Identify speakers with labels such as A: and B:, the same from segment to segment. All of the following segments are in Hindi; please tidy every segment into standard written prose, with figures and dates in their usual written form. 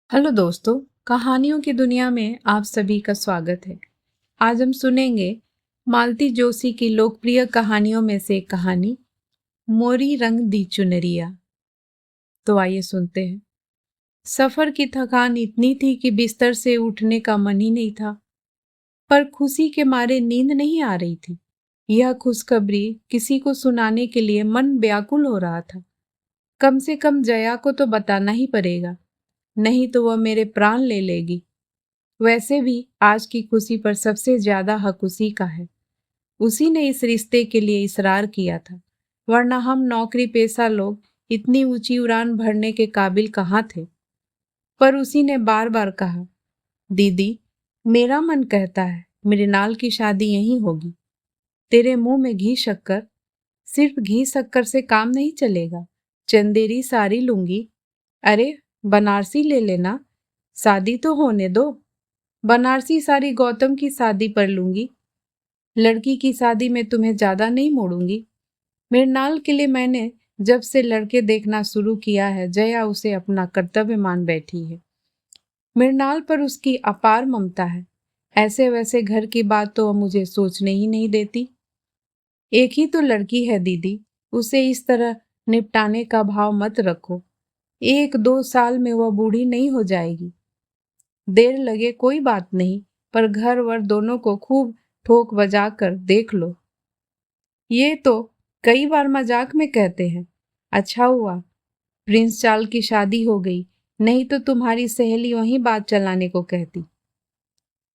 A: हेलो दोस्तों, कहानियों की दुनिया में आप सभी का स्वागत है। आज हम सुनेंगे मालती जोशी की लोकप्रिय कहानियों में से एक कहानी, मोरी रंग दी चुनरिया। तो आइए सुनते हैं। सफर की थकान इतनी थी कि बिस्तर से उठने का मन ही नहीं था, पर खुशी के मारे नींद नहीं आ रही थी। यह खुशखबरी किसी को सुनाने के लिए मन व्याकुल हो रहा था। कम से कम जया को तो बताना ही पड़ेगा, नहीं तो वह मेरे प्राण ले लेगी। वैसे भी आज की खुशी पर सबसे ज्यादा हक उसी का है। उसी ने इस रिश्ते के लिए इसरार किया था, वरना हम नौकरी पेशा लोग इतनी ऊंची उड़ान भरने के काबिल कहाँ थे। पर उसी ने बार बार कहा, दीदी, मेरा मन कहता है मृणाल की शादी यहीं होगी। तेरे मुंह में घी शक्कर, सिर्फ घी शक्कर से काम नहीं चलेगा। चंदेरी साड़ी लूंगी। अरे, बनारसी ले लेना, शादी तो होने दो। बनारसी साड़ी गौतम की शादी पर लूंगी। लड़की की शादी में तुम्हें ज्यादा नहीं मोड़ूंगी। मृणाल के लिए मैंने जब से लड़के देखना शुरू किया है, जया उसे अपना कर्तव्य मान बैठी है। मृणाल पर उसकी अपार ममता है। ऐसे वैसे घर की बात तो मुझे सोचने ही नहीं देती। एक ही तो लड़की है दीदी, उसे इस तरह निपटाने का भाव मत रखो। 1-2 साल में वह बूढ़ी नहीं हो जाएगी। देर लगे कोई बात नहीं, पर घर वर दोनों को खूब ठोक बजा कर देख लो। ये तो कई बार मजाक में कहते हैं। अच्छा हुआ प्रिंस चार्ल की शादी हो गई, नहीं तो तुम्हारी सहेली वहीं बात चलाने को कहती।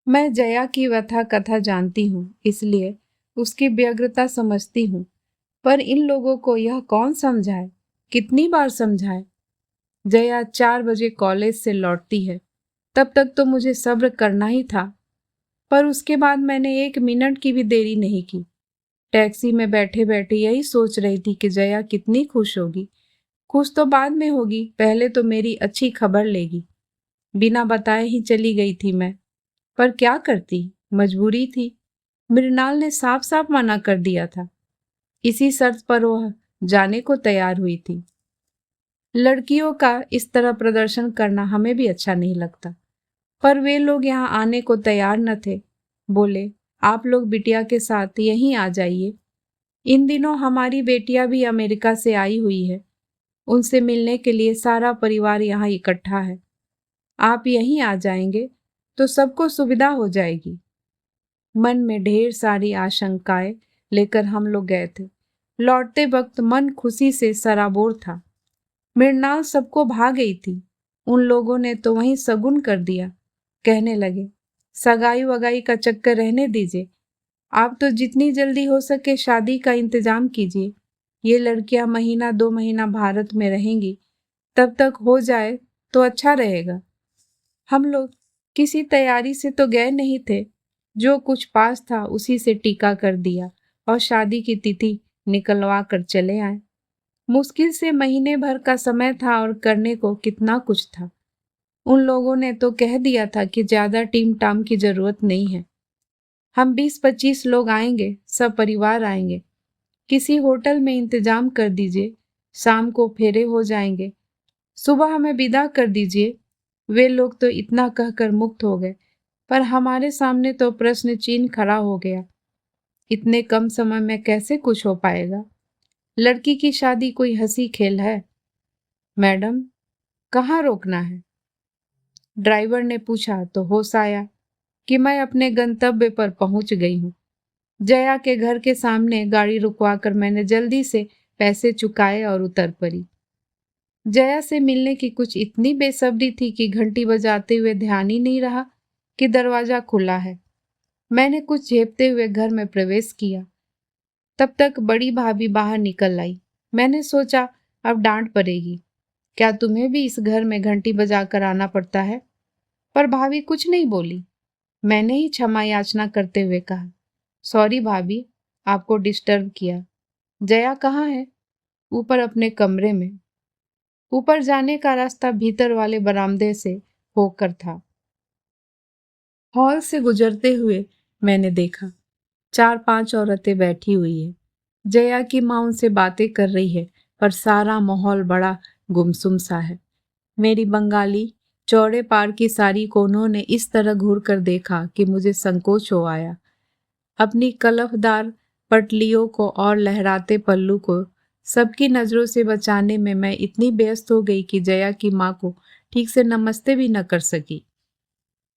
A: मैं जया की व्यथा कथा जानती हूँ, इसलिए उसकी व्यग्रता समझती हूँ। पर इन लोगों को यह कौन समझाए, कितनी बार समझाए। जया 4 बजे कॉलेज से लौटती है, तब तक तो मुझे सब्र करना ही था। पर उसके बाद मैंने 1 मिनट की भी देरी नहीं की। टैक्सी में बैठे बैठे यही सोच रही थी कि जया कितनी खुश होगी। खुश तो बाद में होगी, पहले तो मेरी अच्छी खबर लेगी। बिना बताए ही चली गई थी मैं, पर क्या करती, मजबूरी थी। मृणाल ने साफ साफ मना कर दिया था। इसी शर्त पर वह जाने को तैयार हुई थी। लड़कियों का इस तरह प्रदर्शन करना हमें भी अच्छा नहीं लगता, पर वे लोग यहाँ आने को तैयार न थे। बोले, आप लोग बिटिया के साथ यहीं आ जाइए। इन दिनों हमारी बेटियां भी अमेरिका से आई हुई है, उनसे मिलने के लिए सारा परिवार यहाँ इकट्ठा है। आप यहीं आ जाएंगे तो सबको सुविधा हो जाएगी। मन में ढेर सारी आशंकाएं लेकर हम लोग गए थे। लौटते वक्त मन खुशी से सराबोर था। मृणाल सबको भा गई थी। उन लोगों ने तो वहीं शगुन कर दिया। कहने लगे, सगाई वगाई का चक्कर रहने दीजिए, आप तो जितनी जल्दी हो सके शादी का इंतजाम कीजिए। ये लड़कियां 1-2 महीना भारत में रहेंगी, तब तक हो जाए तो अच्छा रहेगा। हम लोग किसी तैयारी से तो गए नहीं थे, जो कुछ पास था उसी से टीका कर दिया और शादी की तिथि निकलवा कर चले आए। मुश्किल से महीने भर का समय था और करने को कितना कुछ था। उन लोगों ने तो कह दिया था कि ज्यादा टीम टाम की जरूरत नहीं है। हम 20-25 लोग आएंगे, सब परिवार आएंगे। किसी होटल में इंतजाम कर दीजिए, शाम को फेरे हो जाएंगे। सुबह हमें विदा कर दीजिए। वे लोग तो इतना कहकर मुक्त हो गए, पर हमारे सामने तो प्रश्न चिन्ह खड़ा हो गया। इतने कम समय में कैसे कुछ हो पाएगा? लड़की की शादी कोई हंसी खेल है? मैडम, कहाँ रोकना है? ड्राइवर ने पूछा तो होश आया कि मैं अपने गंतव्य पर पहुंच गई हूँ। जया के घर के सामने गाड़ी रुकवाकर मैंने जल्दी से पैसे चुकाए और उतर पड़ी। जया से मिलने की कुछ इतनी बेसब्री थी कि घंटी बजाते हुए ध्यान ही नहीं रहा कि दरवाजा खुला है। मैंने कुछ झेपते हुए घर में प्रवेश किया। तब तक बड़ी भाभी बाहर निकल आई। मैंने सोचा अब डांट पड़ेगी, क्या तुम्हें भी इस घर में घंटी बजाकर आना पड़ता है? पर भाभी कुछ नहीं बोली। मैंने ही क्षमा याचना करते हुए कहा, सॉरी भाभी, आपको डिस्टर्ब किया। जया कहाँ है? ऊपर अपने कमरे में। ऊपर जाने का रास्ता भीतर वाले बरामदे से होकर था। हॉल से गुजरते हुए मैंने देखा 4-5 औरतें बैठी हुई है। जया की माँ उनसे बातें कर रही है, पर सारा माहौल बड़ा गुमसुम सा है। मेरी बंगाली चौड़े पार की साड़ी को उन्होंने इस तरह घूर कर देखा कि मुझे संकोच हो आया। अपनी कलफदार पटलियों को और लहराते पल्लू को सबकी नजरों से बचाने में मैं इतनी व्यस्त हो गई कि जया की माँ को ठीक से नमस्ते भी न कर सकी।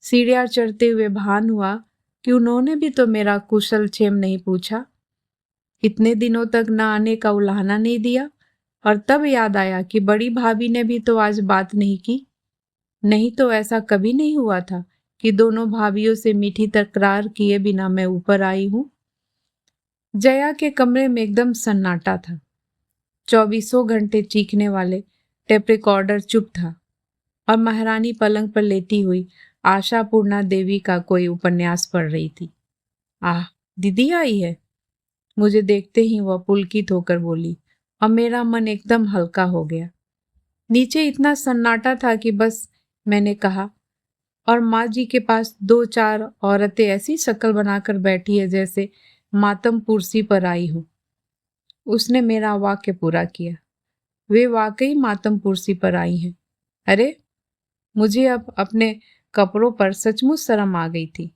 A: सीढ़ियाँ चढ़ते हुए भान हुआ कि उन्होंने भी तो मेरा कुशल क्षेम नहीं पूछा, इतने दिनों तक न आने का उलाहना नहीं दिया। और तब याद आया कि बड़ी भाभी ने भी तो आज बात नहीं की। नहीं तो ऐसा कभी नहीं हुआ था कि दोनों भाभियों से मीठी तकरार किए बिना मैं ऊपर आई हूँ। जया के कमरे में एकदम सन्नाटा था। 24 घंटे चीखने वाले टेप रिकॉर्डर चुप था और महारानी पलंग पर लेटी हुई आशापूर्णा देवी का कोई उपन्यास पढ़ रही थी। आह, दीदी आई है, मुझे देखते ही वह पुलकित होकर बोली और मेरा मन एकदम हल्का हो गया। नीचे इतना सन्नाटा था कि बस मैंने कहा, और माँ जी के पास 2-4 औरतें ऐसी शक्ल बनाकर बैठी है जैसे मातम पुरसी पर आई हो। उसने मेरा वाक्य पूरा किया। वे वाकई मातम पुरसी पर आई हैं। अरे, मुझे अब अपने कपड़ों पर सचमुच शर्म आ गई थी।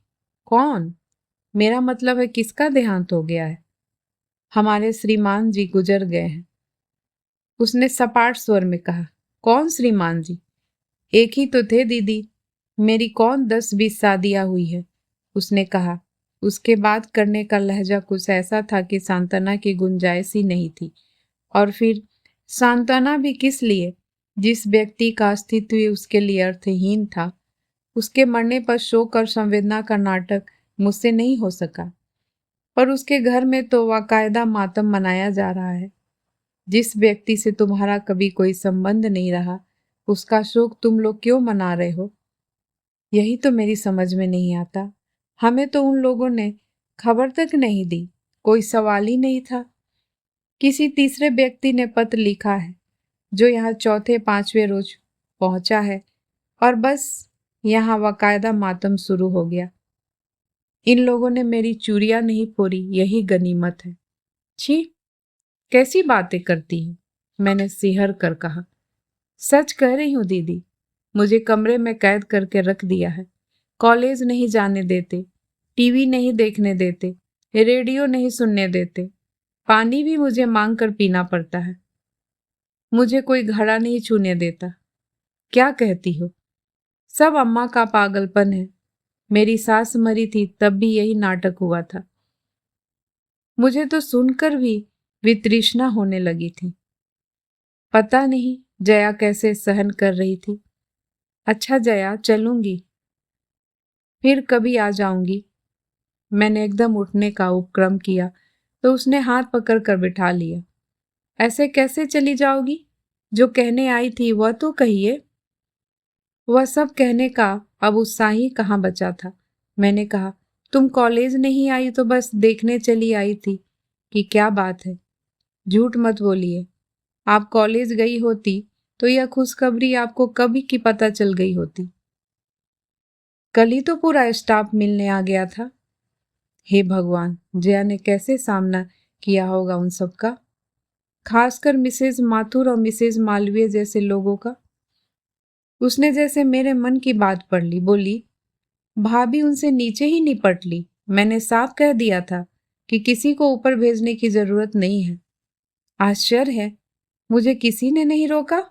A: कौन? मेरा मतलब है किसका देहांत हो गया है? हमारे श्रीमान जी गुजर गए हैं, उसने सपाट स्वर में कहा। कौन श्रीमान जी? एक ही तो थे दीदी, मेरी कौन 10-20 शादियां हुई है, उसने कहा। उसके बाद करने का लहजा कुछ ऐसा था कि सांत्वना की गुंजाइश ही नहीं थी। और फिर सांत्वना भी किस लिए, जिस व्यक्ति का अस्तित्व उसके लिए अर्थहीन था। उसके मरने पर शोक और संवेदना का नाटक मुझसे नहीं हो सका, पर उसके घर में तो बाकायदा मातम मनाया जा रहा है। जिस व्यक्ति से तुम्हारा कभी कोई संबंध नहीं रहा, उसका शोक तुम लोग क्यों मना रहे हो? यही तो मेरी समझ में नहीं आता। हमें तो उन लोगों ने खबर तक नहीं दी, कोई सवाल ही नहीं था। किसी तीसरे व्यक्ति ने पत्र लिखा है जो यहाँ 4-5वें रोज पहुंचा है, और बस यहाँ बाकायदा मातम शुरू हो गया। इन लोगों ने मेरी चूड़ियां नहीं फोड़ी, यही गनीमत है। छी, कैसी बातें करती है, मैंने सिहर कर कहा। सच कह रही हूँ दीदी, मुझे कमरे में कैद करके रख दिया है। कॉलेज नहीं जाने देते, टीवी नहीं देखने देते, रेडियो नहीं सुनने देते, पानी भी मुझे मांग कर पीना पड़ता है। मुझे कोई घड़ा नहीं छूने देता। क्या कहती हो? सब अम्मा का पागलपन है। मेरी सास मरी थी तब भी यही नाटक हुआ था। मुझे तो सुनकर भी वितृष्णा होने लगी थी। पता नहीं जया कैसे सहन कर रही थी। अच्छा जया, चलूंगी, फिर कभी आ जाऊंगी। मैंने एकदम उठने का उपक्रम किया तो उसने हाथ पकड़ कर बिठा लिया। ऐसे कैसे चली जाओगी? जो कहने आई थी वह तो कहिए। वह सब कहने का अब उत्साह ही कहाँ बचा था। मैंने कहा, तुम कॉलेज नहीं आई तो बस देखने चली आई थी कि क्या बात है? झूठ मत बोलिए। आप कॉलेज गई होती तो यह खुशखबरी आपको कभी की पता चल गई होती। कल ही तो पूरा स्टाफ मिलने आ गया था। हे भगवान, जया ने कैसे सामना किया होगा उन सब का, खासकर मिसेज माथुर और मिसेज मालवीय जैसे लोगों का। उसने जैसे मेरे मन की बात पढ़ ली। बोली, भाभी उनसे नीचे ही निपट ली। मैंने साफ कह दिया था कि किसी को ऊपर भेजने की जरूरत नहीं है। आश्चर्य है, मुझे किसी ने नहीं रोका।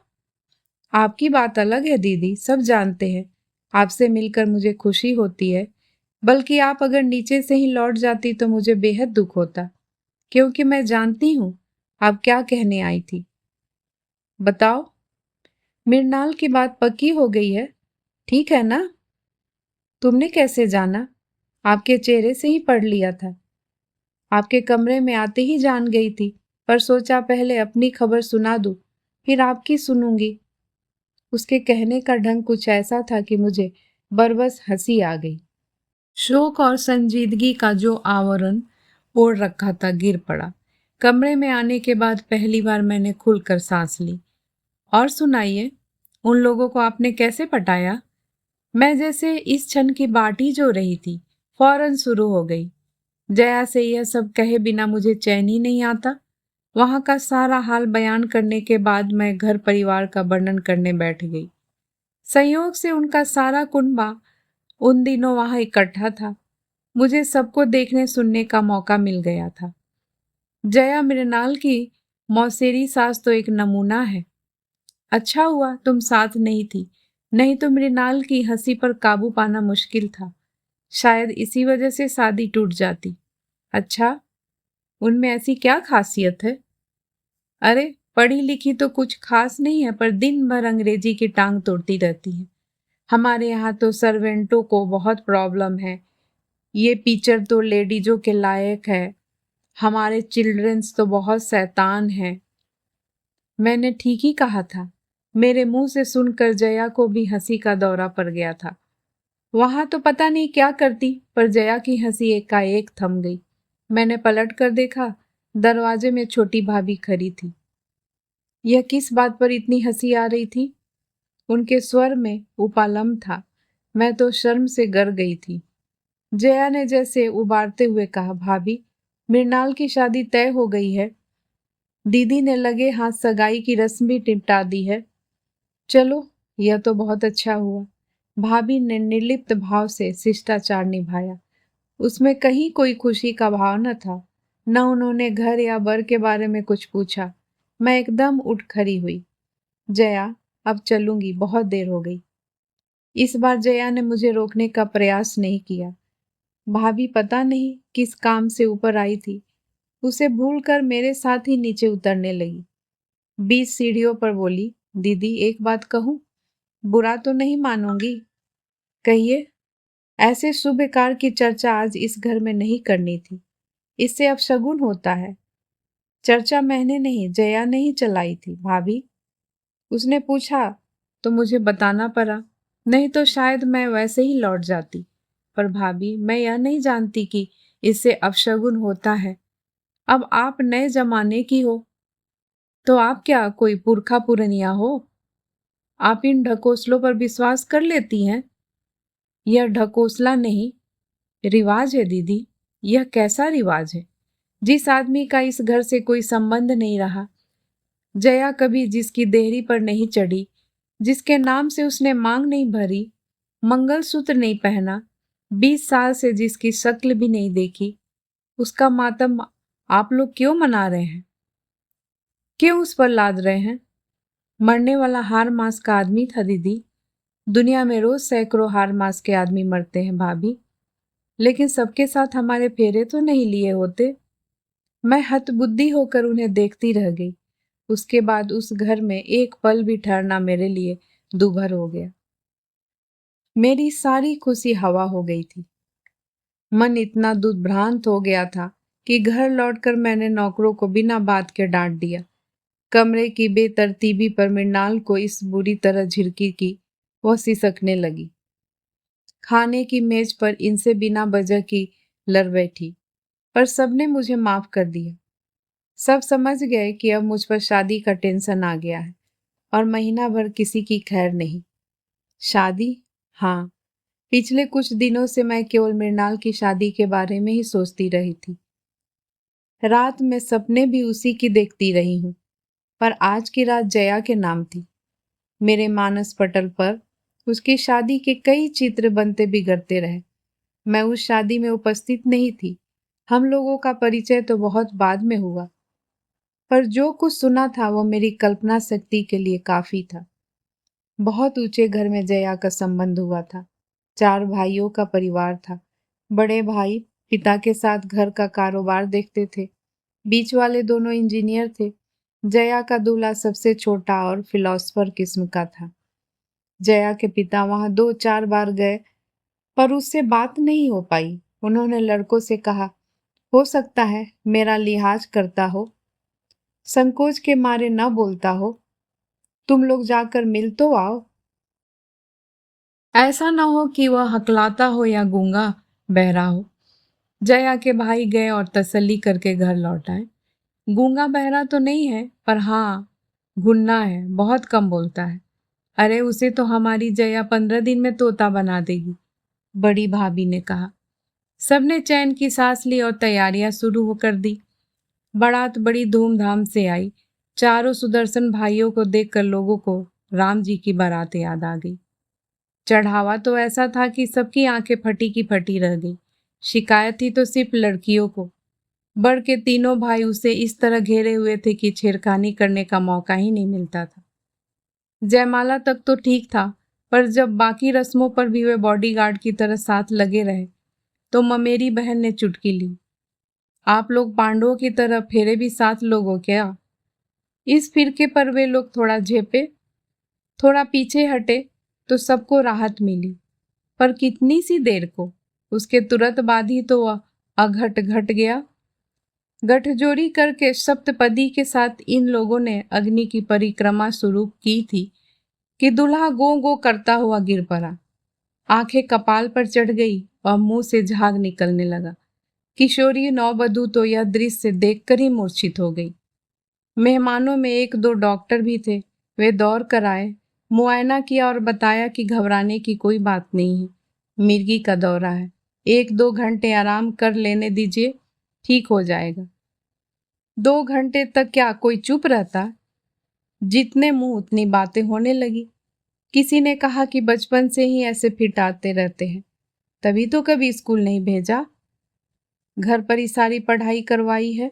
A: आपकी बात अलग है दीदी, सब जानते हैं। आपसे मिलकर मुझे खुशी होती है, बल्कि आप अगर नीचे से ही लौट जाती तो मुझे बेहद दुख होता, क्योंकि मैं जानती हूँ आप क्या कहने आई थी। बताओ। मृणाल की बात पक्की हो गई है, ठीक है ना? तुमने कैसे जाना? आपके चेहरे से ही पढ़ लिया था। आपके कमरे में आते ही जान गई थी, पर सोचा पहले अपनी खबर सुना दूं, फिर आपकी सुनूंगी। उसके कहने का ढंग कुछ ऐसा था कि मुझे बरबस हंसी आ गई। शोक और संजीदगी का जो आवरण ओढ़ रखा था गिर पड़ा। कमरे में आने के बाद पहली बार मैंने खुलकर सांस ली। और सुनाइए, उन लोगों को आपने कैसे पटाया? मैं जैसे इस क्षण की बाट ही जो रही थी, फौरन शुरू हो गई। जया से यह सब कहे बिना मुझे चैन ही नहीं आता। वहां का सारा हाल बयान करने के बाद मैं घर परिवार का वर्णन करने बैठ गई। संयोग से उनका सारा कुनबा उन दिनों वहां इकट्ठा था। मुझे सबको देखने सुनने का मौका मिल गया था। जया मृणाल की मौसेरी सास तो एक नमूना है। अच्छा हुआ तुम साथ नहीं थी, नहीं तो मृणाल की हंसी पर काबू पाना मुश्किल था। शायद इसी वजह से शादी टूट जाती। अच्छा, उनमें ऐसी क्या खासियत है? अरे, पढ़ी लिखी तो कुछ खास नहीं है, पर दिन भर अंग्रेजी की टांग तोड़ती रहती है। हमारे यहाँ तो सर्वेंटों को बहुत प्रॉब्लम है। ये टीचर तो लेडीजों के लायक है। हमारे चिल्ड्रंस तो बहुत शैतान हैं। मैंने ठीक ही कहा था। मेरे मुंह से सुनकर जया को भी हंसी का दौरा पड़ गया था। वहां तो पता नहीं क्या करती, पर जया की हंसी एकाएक थम गई। मैंने पलट कर देखा, दरवाजे में छोटी भाभी खड़ी थी। यह किस बात पर इतनी हंसी आ रही थी? उनके स्वर में उपालम था। मैं तो शर्म से गर गई थी। जया ने जैसे उबारते हुए कहा, भाभी, मृणाल की शादी तय हो गई है। दीदी ने लगे हाथ सगाई की रस्म भी निपटा दी है। चलो, यह तो बहुत अच्छा हुआ। भाभी ने निर्लिप्त भाव से शिष्टाचार निभाया। उसमें कहीं कोई खुशी का भाव न था। न उन्होंने घर या बर के बारे में कुछ पूछा। मैं एकदम उठ खड़ी हुई। जया, अब चलूंगी, बहुत देर हो गई। इस बार जया ने मुझे रोकने का प्रयास नहीं किया। भाभी पता नहीं किस काम से ऊपर आई थी, उसे भूलकर मेरे साथ ही नीचे उतरने लगी। 20 सीढ़ियों पर बोली, दीदी एक बात कहूं? बुरा तो नहीं मानूंगी? कहिए। ऐसे शुभ कार्य की चर्चा आज इस घर में नहीं करनी थी। इससे अपशगुन होता है। चर्चा मैंने नहीं, जया ने ही चलाई थी। भाभी, उसने पूछा तो मुझे बताना पड़ा, नहीं तो शायद मैं वैसे ही लौट जाती। पर भाभी, मैं यह नहीं जानती कि इससे अपशगुन होता है। अब आप नए जमाने की हो, तो आप क्या कोई पुरखा पुरनिया हो? आप इन ढकोसलों पर विश्वास कर लेती हैं? यह ढकोसला नहीं, रिवाज है दीदी। यह कैसा रिवाज है? जिस आदमी का इस घर से कोई संबंध नहीं रहा, जया कभी जिसकी देहरी पर नहीं चढ़ी, जिसके नाम से उसने मांग नहीं भरी, मंगलसूत्र नहीं पहना, 20 साल से जिसकी शक्ल भी नहीं देखी, उसका मातम आप लोग क्यों मना रहे हैं? क्यों उस पर लाद रहे हैं? मरने वाला हार मास का आदमी था दीदी। दुनिया में रोज सैकड़ों हार मास के आदमी मरते हैं भाभी, लेकिन सबके साथ हमारे फेरे तो नहीं लिए होते। मैं हतबुद्धि होकर उन्हें देखती रह गई। उसके बाद उस घर में एक पल भी ठहरना मेरे लिए दूभर हो गया। मेरी सारी खुशी हवा हो गई थी। मन इतना दुर्भ्रांत हो गया था कि घर लौटकर मैंने नौकरों को बिना बात के डांट दिया। कमरे की बेतरतीबी पर मृणाल को इस बुरी तरह झिड़की की वह सिसकने लगी। खाने की मेज पर इनसे बिना वजह की लड़ बैठी, पर सबने मुझे माफ कर दिया। सब समझ गए कि अब मुझ पर शादी का टेंशन आ गया है और महीना भर किसी की खैर नहीं। शादी? हाँ, पिछले कुछ दिनों से मैं केवल मृणाल की शादी के बारे में ही सोचती रही थी। रात में सपने भी उसी की देखती रही हूँ, पर आज की रात जया के नाम थी। मेरे मानस पटल पर उसकी शादी के कई चित्र बनते बिगड़ते रहे। मैं उस शादी में उपस्थित नहीं थी। हम लोगों का परिचय तो बहुत बाद में हुआ, पर जो कुछ सुना था वो मेरी कल्पना शक्ति के लिए काफी था। बहुत ऊंचे घर में जया का संबंध हुआ था। 4 भाइयों का परिवार था। बड़े भाई पिता के साथ घर का कारोबार देखते थे। बीच वाले दोनों इंजीनियर थे। जया का दूल्हा सबसे छोटा और फिलोसफर किस्म का था। जया के पिता वहां 2-4 बार गए, पर उससे बात नहीं हो पाई। उन्होंने लड़कों से कहा, हो सकता है मेरा लिहाज करता हो, संकोच के मारे न बोलता हो, तुम लोग जाकर मिल तो आओ। ऐसा न हो कि वह हकलाता हो या गूंगा बहरा हो। जया के भाई गए और तसल्ली करके घर लौट आए। गूंगा बहरा तो नहीं है, पर हाँ, घुन्ना है, बहुत कम बोलता है। अरे, उसे तो हमारी जया 15 दिन में तोता बना देगी, बड़ी भाभी ने कहा। सबने चैन की सांस ली और तैयारियां शुरू कर दी। बारात बड़ी धूमधाम से आई। चारों सुदर्शन भाइयों को देखकर लोगों को राम जी की बारात याद आ गई। चढ़ावा तो ऐसा था कि सबकी आंखें फटी की फटी रह गई। शिकायत थी तो सिर्फ लड़कियों को। बढ़ के तीनों भाई उसे इस तरह घेरे हुए थे कि छेड़खानी करने का मौका ही नहीं मिलता था। जयमाला तक तो ठीक था, पर जब बाकी रस्मों पर भी वे बॉडीगार्ड की तरह साथ लगे रहे तो ममेरी बहन ने चुटकी ली। आप लोग पांडवों की तरह फेरे भी साथ लोगों क्या? इस फिरके पर वे लोग थोड़ा झेपे, थोड़ा पीछे हटे तो सबको राहत मिली, पर कितनी सी देर को। उसके तुरंत बाद ही तो वह अघट घट गया। गठजोड़ी करके सप्तपदी के साथ इन लोगों ने अग्नि की परिक्रमा शुरू की थी कि दूल्हा गो गो करता हुआ गिर पड़ा। आंखें कपाल पर चढ़ गई और मुंह से झाग निकलने लगा। किशोरी नववधू तो यह दृश्य देखकर ही मूर्छित हो गई। मेहमानों में एक दो डॉक्टर भी थे। वे दौड़ कर आए, मुआयना किया और बताया कि घबराने की कोई बात नहीं है, मिर्गी का दौरा है, 1-2 घंटे आराम कर लेने दीजिए, ठीक हो जाएगा। 2 घंटे तक क्या कोई चुप रहता? जितने मुंह उतनी बातें होने लगी। किसी ने कहा कि बचपन से ही ऐसे फिट आते रहते हैं, तभी तो कभी स्कूल नहीं भेजा, घर पर ही सारी पढ़ाई करवाई है।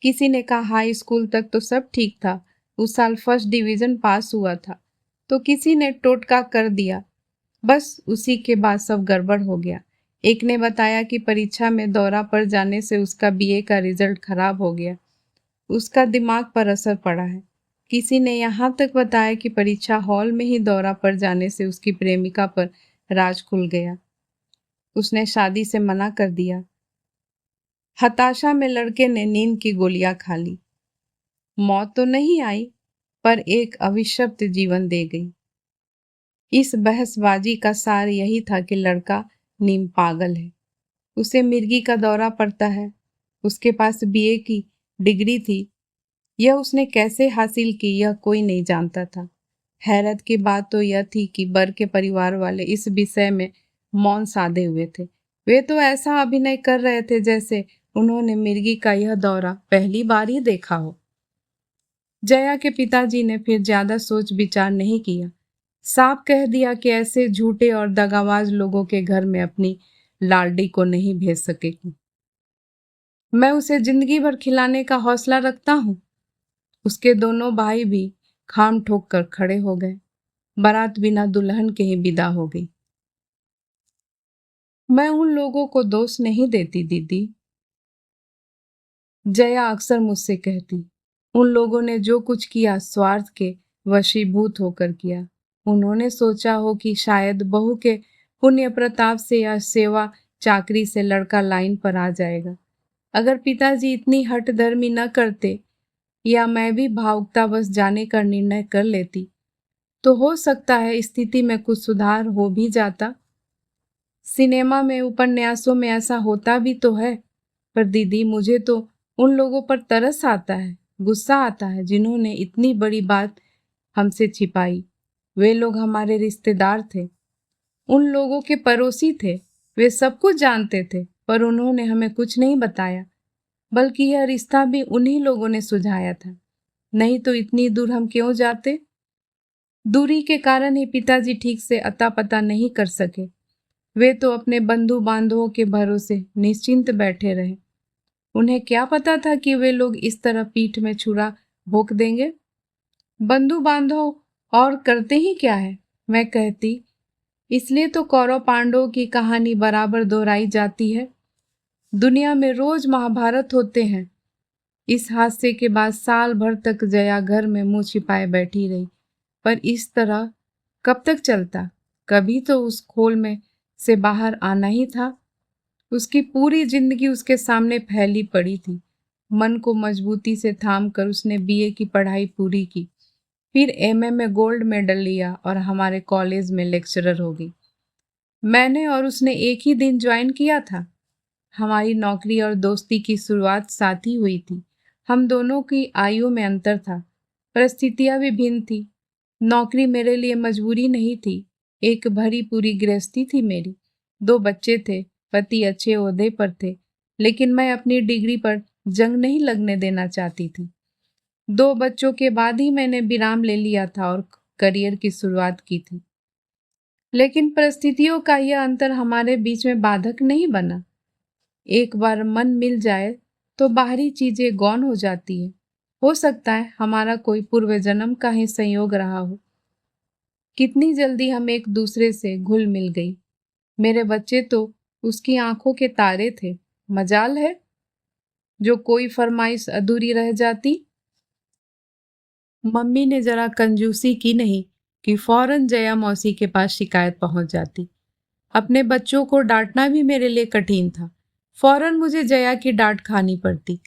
A: किसी ने कहा हाई स्कूल तक तो सब ठीक था, उस साल फर्स्ट डिवीजन पास हुआ था। तो किसी ने टोटका कर दिया, बस उसी के बाद सब गड़बड़ हो गया। एक ने बताया कि परीक्षा में दौरा पड़ जाने से उसका बीए का रिजल्ट खराब हो गया, उसका दिमाग पर असर पड़ा है। किसी ने यहाँ तक बताया कि परीक्षा हॉल में ही दौरा पड़ जाने से उसकी प्रेमिका पर राज खुल गया, उसने शादी से मना कर दिया। हताशा में लड़के ने नींद की गोलियां खा ली। मौत तो नहीं आई, पर एक अभिशप्त जीवन दे गई। इस बहसबाजी का सार यही था कि लड़का नीम पागल है, उसे मिर्गी का दौरा पड़ता है, उसके पास बीए की डिग्री थी, यह उसने कैसे हासिल की यह कोई नहीं जानता था। हैरत की बात तो यह थी कि बर के परिवार वाले इस विषय में मौन साधे हुए थे। वे तो ऐसा अभिनय कर रहे थे जैसे उन्होंने मिर्गी का यह दौरा पहली बार ही देखा हो। जया के पिताजी ने फिर ज्यादा सोच विचार नहीं किया, साफ कह दिया कि ऐसे झूठे और दगाबाज लोगों के घर में अपनी लाडली को नहीं भेज सकेगी। मैं उसे जिंदगी भर खिलाने का हौसला रखता हूँ। उसके दोनों भाई भी खाम ठोक कर खड़े हो गए। बारात बिना दुल्हन के ही विदा हो गई। मैं उन लोगों को दोष नहीं देती दीदी, जया अक्सर मुझसे कहती। उन लोगों ने जो कुछ किया स्वार्थ के वशीभूत होकर किया। उन्होंने सोचा हो कि शायद बहू के पुण्य प्रताप से या सेवा चाकरी से लड़का लाइन पर आ जाएगा। अगर पिताजी इतनी हठधर्मी न करते या मैं भी भावुकतावश जाने का निर्णय कर लेती तो हो सकता है स्थिति में कुछ सुधार हो भी जाता। सिनेमा में उपन्यासों में ऐसा होता भी तो है, पर दीदी मुझे तो उन लोगों पर तरस आता है, गुस्सा आता है जिन्होंने इतनी बड़ी बात हमसे छिपाई। वे लोग हमारे रिश्तेदार थे, उन लोगों के पड़ोसी थे, वे सब कुछ जानते थे, पर उन्होंने हमें कुछ नहीं बताया, बल्कि यह रिश्ता भी उन्हीं लोगों ने सुझाया था। नहीं तो इतनी दूर हम क्यों जाते? दूरी के कारण ही पिताजी ठीक से अता पता नहीं कर सके। वे तो अपने बंधु बांधवों के भरोसे निश्चिंत बैठे रहे। उन्हें क्या पता था कि वे लोग इस तरह पीठ में छुरा भोंक देंगे। बंधु बांधव और करते ही क्या है, मैं कहती। इसलिए तो कौरव पांडवों की कहानी बराबर दोहराई जाती है। दुनिया में रोज महाभारत होते हैं। इस हादसे के बाद साल भर तक जया घर में मुंह छिपाए बैठी रही, पर इस तरह कब तक चलता? कभी तो उस खोल में से बाहर आना ही था। उसकी पूरी जिंदगी उसके सामने फैली पड़ी थी। मन को मजबूती से थाम कर उसने बीए की पढ़ाई पूरी की, फिर एमए में गोल्ड मेडल लिया और हमारे कॉलेज में लेक्चरर हो गई। मैंने और उसने एक ही दिन ज्वाइन किया था। हमारी नौकरी और दोस्ती की शुरुआत साथ ही हुई थी। हम दोनों की आयु में अंतर था, परिस्थितियां भी भिन्न थी। नौकरी मेरे लिए मजबूरी नहीं थी, एक भरी पूरी गृहस्थी थी मेरी। 2 बच्चे थे, पति अच्छे ओहदे पर थे, लेकिन मैं अपनी डिग्री पर जंग नहीं लगने देना चाहती थी। 2 बच्चों के बाद ही मैंने विराम ले लिया था और करियर की शुरुआत की थी। लेकिन परिस्थितियों का यह अंतर हमारे बीच में बाधक नहीं बना। एक बार मन मिल जाए तो बाहरी चीजें गौण हो जाती है। हो सकता है हमारा कोई पूर्व जन्म का ही संयोग रहा हो। कितनी जल्दी हम एक दूसरे से घुल मिल गई। मेरे बच्चे तो उसकी आंखों के तारे थे। मजाल है जो कोई फरमाइश अधूरी रह जाती। मम्मी ने जरा कंजूसी की नहीं कि फौरन जया मौसी के पास शिकायत पहुंच जाती। अपने बच्चों को डांटना भी मेरे लिए कठिन था। फौरन मुझे जया की डांट खानी पड़ती।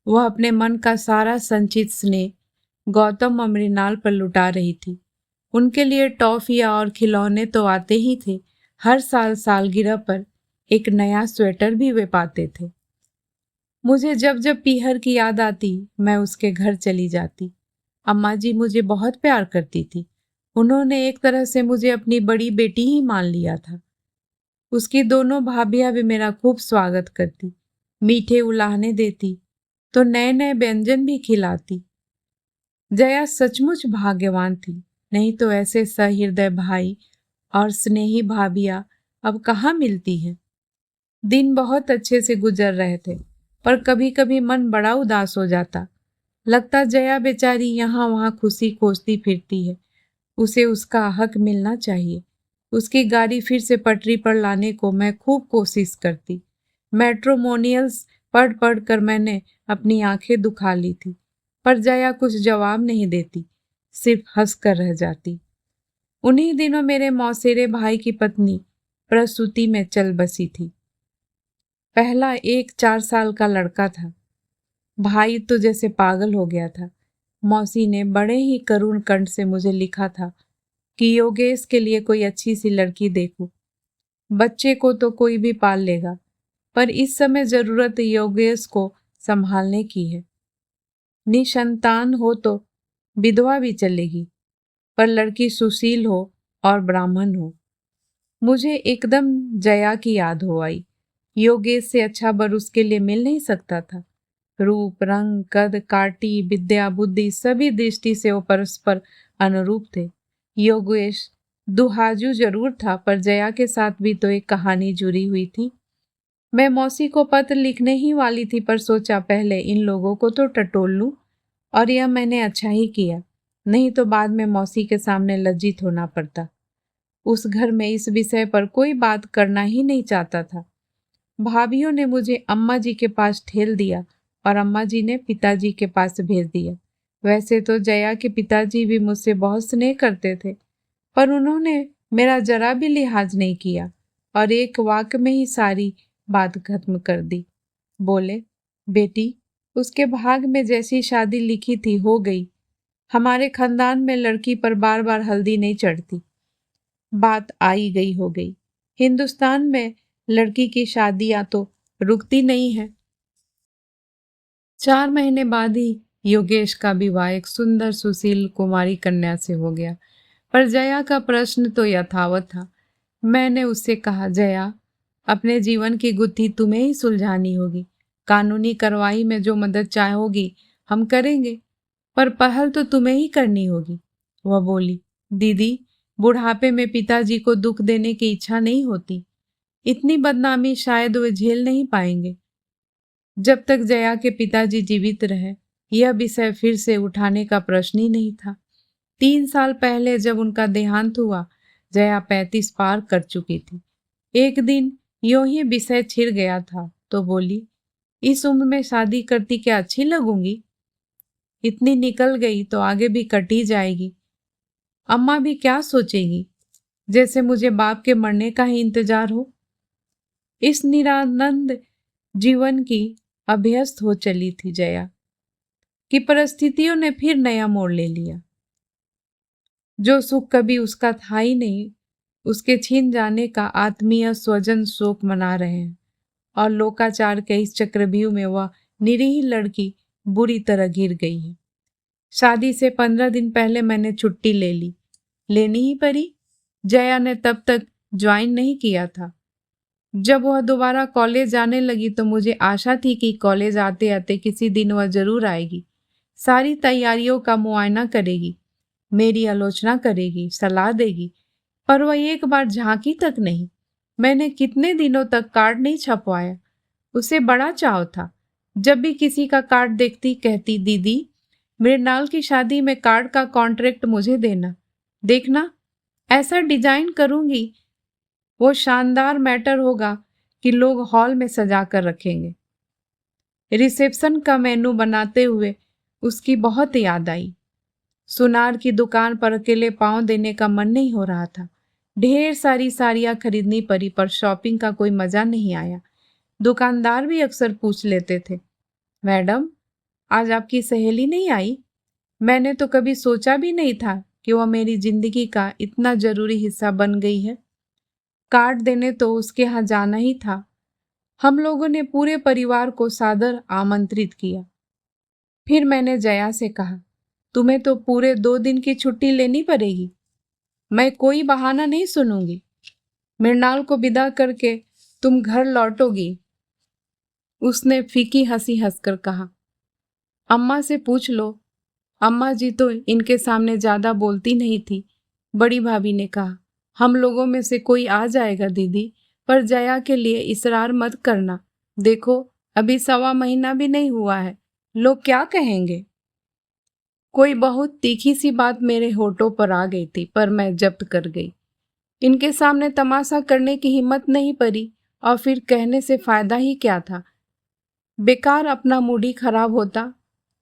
A: वह अपने मन का सारा संचित स्नेह गौतम और मृणाल पर लुटा रही थी। उनके लिए टॉफियां और खिलौने तो आते ही थे। हर साल सालगिरह पर एक नया स्वेटर भी वे पाते थे। मुझे जब जब पीहर की याद आती मैं उसके घर चली जाती। अम्मा जी मुझे बहुत प्यार करती थी। उन्होंने एक तरह से मुझे अपनी बड़ी बेटी ही मान लिया था। उसकी दोनों भाभियां भी मेरा खूब स्वागत करती, मीठे उलाहने देती तो नए नए व्यंजन भी खिलाती। जया सचमुच भाग्यवान थी। नहीं तो ऐसे सहृदय भाई और स्नेही भाभियां अब कहाँ मिलती हैं। दिन बहुत अच्छे से गुजर रहे थे, पर कभी कभी मन बड़ा उदास हो जाता। लगता जया बेचारी यहाँ वहाँ खुशी खोजती फिरती है। उसे उसका हक मिलना चाहिए। उसकी गाड़ी फिर से पटरी पर लाने को मैं खूब कोशिश करती। मैट्रोमोनियल्स पढ़ पढ़ कर मैंने अपनी आंखें दुखा ली थी, पर जया कुछ जवाब नहीं देती, सिर्फ हंस कर रह जाती। उन्हीं दिनों मेरे मौसेरे भाई की पत्नी प्रसूति में चल बसी थी। पहला एक 4 साल का लड़का था। भाई तो जैसे पागल हो गया था। मौसी ने बड़े ही करुण कंठ से मुझे लिखा था कि योगेश के लिए कोई अच्छी सी लड़की देखो। बच्चे को तो कोई भी पाल लेगा, पर इस समय जरूरत योगेश को संभालने की है। निसंतान हो तो विधवा भी चलेगी, पर लड़की सुशील हो और ब्राह्मण हो। मुझे एकदम जया की याद हो आई। योगेश से अच्छा वर उसके लिए मिल नहीं सकता था। रूप रंग कद काटी विद्या बुद्धि सभी दृष्टि से वो परस्पर अनुरूप थे। योगेश दुहाजू जरूर था, पर जया के साथ भी तो एक कहानी जुड़ी हुई थी। मैं मौसी को पत्र लिखने ही वाली थी, पर सोचा पहले इन लोगों को तो टटोल लूं, और यह मैंने अच्छा ही किया। नहीं तो बाद में मौसी के सामने लज्जित होना पड़ता। उस घर में इस विषय पर कोई बात करना ही नहीं चाहता था। भाभीियों ने मुझे अम्मा जी के पास ठेल दिया और अम्मा जी ने पिताजी के पास भेज दिया। वैसे तो जया के पिताजी भी मुझसे बहुत स्नेह करते थे, पर उन्होंने मेरा जरा भी लिहाज नहीं किया और एक वाक्य में ही सारी बात खत्म कर दी। बोले, बेटी, उसके भाग में जैसी शादी लिखी थी हो गई। हमारे खानदान में लड़की पर बार बार हल्दी नहीं चढ़ती। बात आई गई हो गई। हिंदुस्तान में लड़की की शादियां तो रुकती नहीं है। 4 महीने बाद ही योगेश का विवाह एक सुंदर सुशील कुमारी कन्या से हो गया। पर जया का प्रश्न तो यथावत था। मैंने उससे कहा, जया, अपने जीवन की गुत्थी तुम्हें ही सुलझानी होगी। कानूनी कार्रवाई में जो मदद चाहोगी हम करेंगे, पर पहल तो तुम्हें ही करनी होगी। वह बोली, दीदी, बुढ़ापे में पिताजी को दुख देने की इच्छा नहीं होती। इतनी बदनामी शायद वे झेल नहीं पाएंगे। जब तक जया के पिताजी जीवित रहे यह विषय फिर से उठाने का प्रश्न ही नहीं था। 3 साल पहले जब उनका देहांत हुआ, जया 35 पार कर चुकी थी। एक दिन यूं ही विषय छिड़ गया था तो बोली, इस उम्र में शादी करती क्या अच्छी लगूंगी? इतनी निकल गई तो आगे भी कट ही जाएगी। अम्मा भी क्या सोचेगी, जैसे मुझे बाप के मरने का ही इंतजार हो। इस निरानंद जीवन की अभ्यस्त हो चली थी जया कि परिस्थितियों ने फिर नया मोड़ ले लिया। जो सुख कभी उसका था ही नहीं, उसके छीन जाने का आत्मीय स्वजन शोक मना रहे हैं, और लोकाचार के इस चक्रव्यूह में वह निरीह लड़की बुरी तरह गिर गई है। शादी से 15 दिन पहले मैंने छुट्टी ले ली। लेनी ही पड़ी। जया ने तब तक ज्वाइन नहीं किया था। जब वह दोबारा कॉलेज जाने लगी तो मुझे आशा थी कि कॉलेज आते आते किसी दिन वह जरूर आएगी, सारी तैयारियों का मुआयना करेगी, मेरी आलोचना करेगी, सलाह देगी। पर वह एक बार झांकी तक नहीं। मैंने कितने दिनों तक कार्ड नहीं छपवाया। उसे बड़ा चाव था। जब भी किसी का कार्ड देखती कहती, दीदी मृणाल की शादी में कार्ड का कॉन्ट्रैक्ट मुझे देना। देखना ऐसा डिजाइन करूंगी, वो शानदार मैटर होगा कि लोग हॉल में सजा कर रखेंगे। रिसेप्शन का मेनू बनाते हुए उसकी बहुत याद आई। सुनार की दुकान पर अकेले पांव देने का मन नहीं हो रहा था। ढेर सारी साड़ियां खरीदनी पड़ी पर शॉपिंग का कोई मजा नहीं आया। दुकानदार भी अक्सर पूछ लेते थे, मैडम आज आपकी सहेली नहीं आई? मैंने तो कभी सोचा भी नहीं था कि वह मेरी जिंदगी का इतना जरूरी हिस्सा बन गई है। कार्ड देने तो उसके यहाँ जाना ही था। हम लोगों ने पूरे परिवार को सादर आमंत्रित किया। फिर मैंने जया से कहा, तुम्हें तो पूरे 2 दिन की छुट्टी लेनी पड़ेगी। मैं कोई बहाना नहीं सुनूंगी। मृणाल को विदा करके तुम घर लौटोगी। उसने फीकी हंसी हंसकर कहा, अम्मा से पूछ लो। अम्मा जी तो इनके सामने ज्यादा बोलती नहीं थी। बड़ी भाभी ने कहा, हम लोगों में से कोई आ जाएगा दीदी, पर जया के लिए इसरार मत करना। देखो अभी 1.25 महीना भी नहीं हुआ है, लोग क्या कहेंगे। कोई बहुत तीखी सी बात मेरे होठों पर आ गई थी, पर मैं जब्त कर गई। इनके सामने तमाशा करने की हिम्मत नहीं पड़ी, और फिर कहने से फायदा ही क्या था। बेकार अपना मूड ही खराब होता।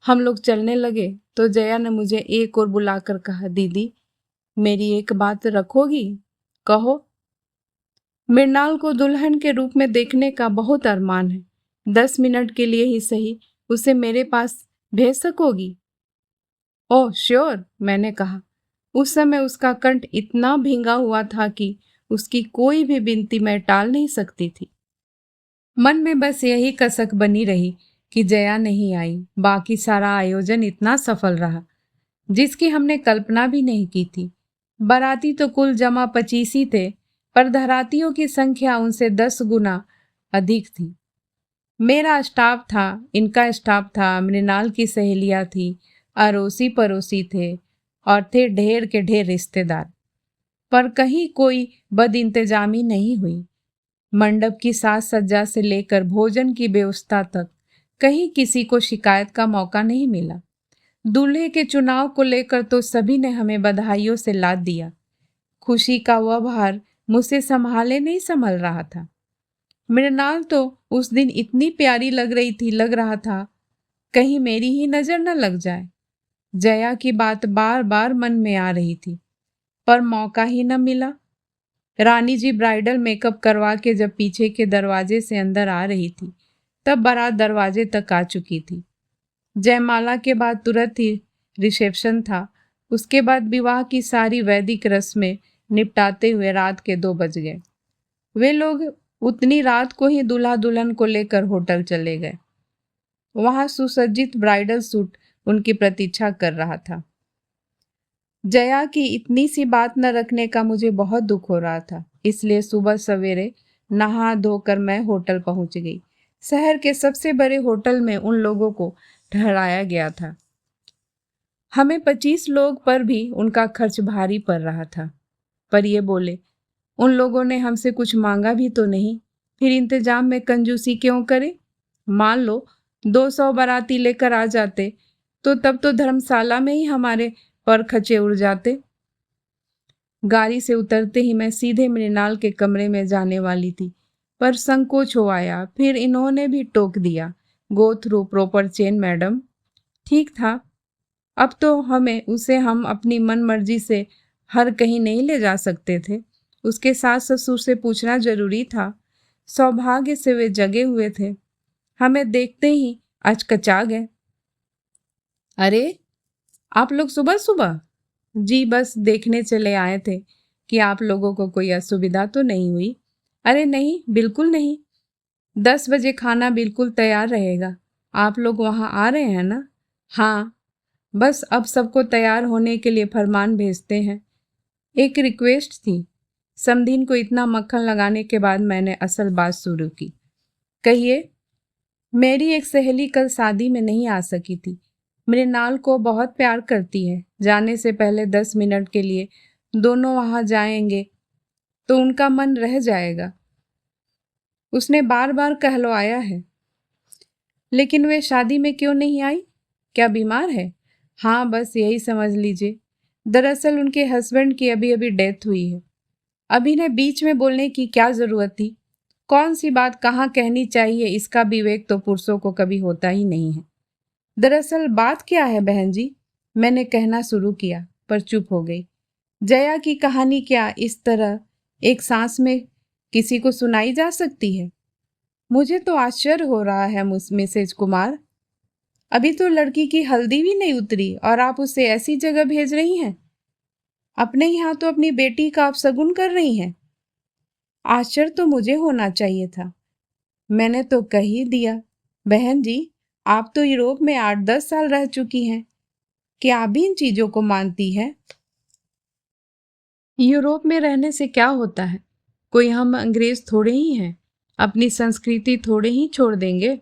A: हम लोग चलने लगे तो जया ने मुझे एक और बुलाकर कहा, दीदी मेरी एक बात रखोगी? कहो। मृणाल को दुल्हन के रूप में देखने का बहुत अरमान है। 10 मिनट के लिए ही सही उसे मेरे पास भेज सकोगी? ओह श्योर, मैंने कहा। उस समय उसका कंठ इतना भींगा हुआ था कि उसकी कोई भी विनती मैं टाल नहीं सकती थी। मन में बस यही कसक बनी रही कि जया नहीं आई। बाकी सारा आयोजन इतना सफल रहा जिसकी हमने कल्पना भी नहीं की थी। बाराती तो कुल जमा 25 ही थे, पर धरातियों की संख्या उनसे 10 गुना अधिक थी। मेरा स्टाफ था, इनका स्टाफ था, मृणाल की सहेलियां थी, अड़ोसी पड़ोसी थे और थे ढेर के ढेर रिश्तेदार। पर कहीं कोई बदइंतजामी नहीं हुई। मंडप की साज सज्जा से लेकर भोजन की व्यवस्था तक कहीं किसी को शिकायत का मौका नहीं मिला। दूल्हे के चुनाव को लेकर तो सभी ने हमें बधाइयों से लाद दिया। खुशी का वह भार मुझसे संभाले नहीं संभल रहा था। मृणाल तो उस दिन इतनी प्यारी लग रहा था कहीं मेरी ही नजर न लग जाए। जया की बात बार बार मन में आ रही थी, पर मौका ही न मिला। रानी जी ब्राइडल मेकअप करवा के जब पीछे के दरवाजे से अंदर आ रही थी, तब बारात दरवाजे तक आ चुकी थी। जयमाला के बाद तुरंत ही रिसेप्शन था। उसके बाद विवाह की सारी वैदिक रस्में निपटाते हुए रात के 2 बज गए। वे लोग उतनी रात को ही दूल्हा दुल्हन को लेकर होटल चले गए। वहां सुसज्जित ब्राइडल सूट उनकी प्रतीक्षा कर रहा था। जया की इतनी सी बात न रखने का मुझे बहुत दुख हो रहा था, इसलिए सुबह सवेरे नहा धोकर मैं होटल पहुंच गई। शहर के सबसे बड़े होटल में उन लोगों को ठहराया गया था। हमें 25 लोग पर भी उनका खर्च भारी पड़ रहा था। पर ये बोले, उन लोगों ने हमसे कुछ मांगा भी तो नहीं, फिर इंतजाम में कंजूसी क्यों करें? मान लो 200 बाराती लेकर आ जाते तो तब तो धर्मशाला में ही हमारे पर खचे उड़ जाते। गाड़ी से उतरते ही मैं सीधे मृणाल के कमरे में जाने वाली थी, पर संकोच हो आया। फिर इन्होंने भी टोक दिया, go through proper chain madam. ठीक था, अब तो हम अपनी मन मर्जी से हर कहीं नहीं ले जा सकते थे। उसके सास ससुर से पूछना जरूरी था। सौभाग्य से वे जगे हुए थे, हमें देखते ही अचकचा गए। अरे आप लोग सुबह सुबह? जी बस देखने चले आए थे कि आप लोगों को कोई असुविधा तो नहीं हुई। अरे नहीं, बिल्कुल नहीं। 10 बजे खाना बिल्कुल तैयार रहेगा। आप लोग वहाँ आ रहे हैं ना? हाँ, बस अब सबको तैयार होने के लिए फरमान भेजते हैं। एक रिक्वेस्ट थी। समधीन को इतना मक्खन लगाने के बाद मैंने असल बात शुरू की। कहिए। मेरी एक सहेली कल शादी में नहीं आ सकी थी। मृणाल को बहुत प्यार करती है। जाने से पहले 10 मिनट के लिए दोनों वहां जाएंगे तो उनका मन रह जाएगा। उसने बार बार कहलवाया है। लेकिन वे शादी में क्यों नहीं आई? क्या बीमार है? हाँ, बस यही समझ लीजिए। दरअसल उनके हस्बैंड की अभी अभी डेथ हुई है। अभी ने बीच में बोलने की क्या जरूरत थी? कौन सी बात कहाँ कहनी चाहिए, इसका विवेक तो पुरुषों को कभी होता ही नहीं है। दरअसल बात क्या है बहन जी? मैंने कहना शुरू किया पर चुप हो गई। जया की कहानी क्या इस तरह एक सांस में किसी को सुनाई जा सकती है? मुझे तो आश्चर्य हो रहा है मिसेज कुमार। अभी तो लड़की की हल्दी भी नहीं उतरी और आप उसे ऐसी जगह भेज रही हैं। अपने यहाँ तो अपनी बेटी का अपशगुन कर रही हैं। आश्चर्य तो मुझे होना चाहिए था। मैंने तो कह ही दिया। बहन जी, आप तो यूरोप में 8-10 साल रह चुकी हैं। क्या आप भी इन चीजों को मानती है? यूरोप में रहने से क्या होता है? कोई हम अंग्रेज थोड़े ही हैं। अपनी संस्कृति थोड़े ही छोड़ देंगे।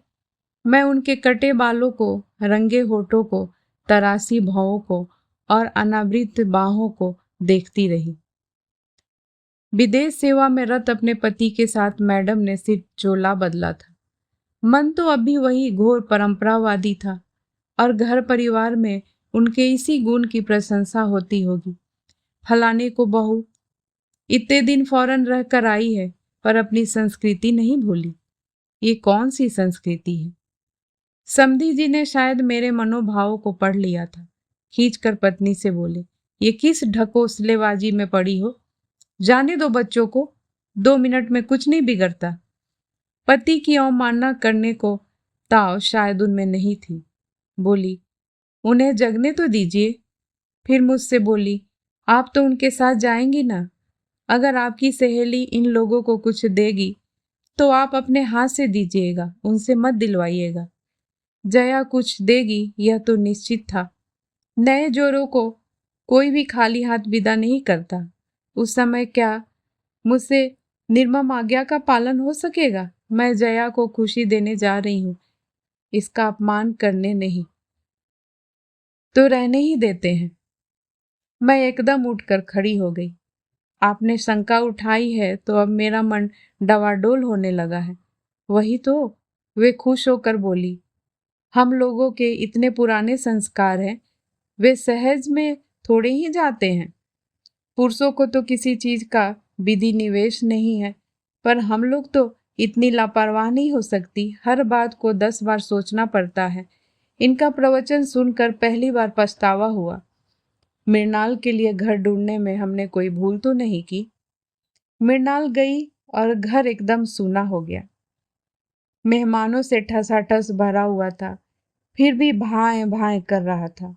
A: मैं उनके कटे बालों को, रंगे होठों को, तरासी भौं को और अनावृत बाहों को देखती रही। विदेश सेवा में रत अपने पति के साथ मैडम ने सिर्फ चोला बदला था। मन तो अब भी वही घोर परंपरावादी था और घर परिवार में उनके इसी गुण की प्रशंसा होती होगी। फलाने को बहू इतने दिन फौरन रह कर आई है पर अपनी संस्कृति नहीं भूली। ये कौन सी संस्कृति है? समधी जी ने शायद मेरे मनोभावों को पढ़ लिया था। खींचकर पत्नी से बोले, ये किस ढकोसलेबाजी में पड़ी हो? जाने दो बच्चों को, 2 मिनट में कुछ नहीं बिगड़ता। पति की अवमानना करने को ताव शायद उनमें नहीं थी। बोली, उन्हें जगने तो दीजिए। फिर मुझसे बोली, आप तो उनके साथ जाएंगी ना? अगर आपकी सहेली इन लोगों को कुछ देगी तो आप अपने हाथ से दीजिएगा, उनसे मत दिलवाइएगा। जया कुछ देगी यह तो निश्चित था। नए जोरों को कोई भी खाली हाथ विदा नहीं करता। उस समय क्या मुझसे निर्मम आज्ञा का पालन हो सकेगा? मैं जया को खुशी देने जा रही हूँ, इसका अपमान करने नहीं। तो रहने ही देते हैं। मैं एकदम उठकर खड़ी हो गई। आपने शंका उठाई है तो अब मेरा मन डवाडोल होने लगा है। वही तो, वे खुश होकर बोली, हम लोगों के इतने पुराने संस्कार हैं, वे सहज में थोड़े ही जाते हैं। पुरुषों को तो किसी चीज का विधि निवेश नहीं है, पर हम लोग तो इतनी लापरवाह नहीं हो सकती। हर बात को 10 बार सोचना पड़ता है। इनका प्रवचन सुनकर पहली बार पछतावा हुआ। मृणाल के लिए घर ढूंढने में हमने कोई भूल तो नहीं की। मृणाल गई और घर एकदम सूना हो गया। मेहमानों से ठसाठस भरा हुआ था, फिर भी भाएं भाएं कर रहा था।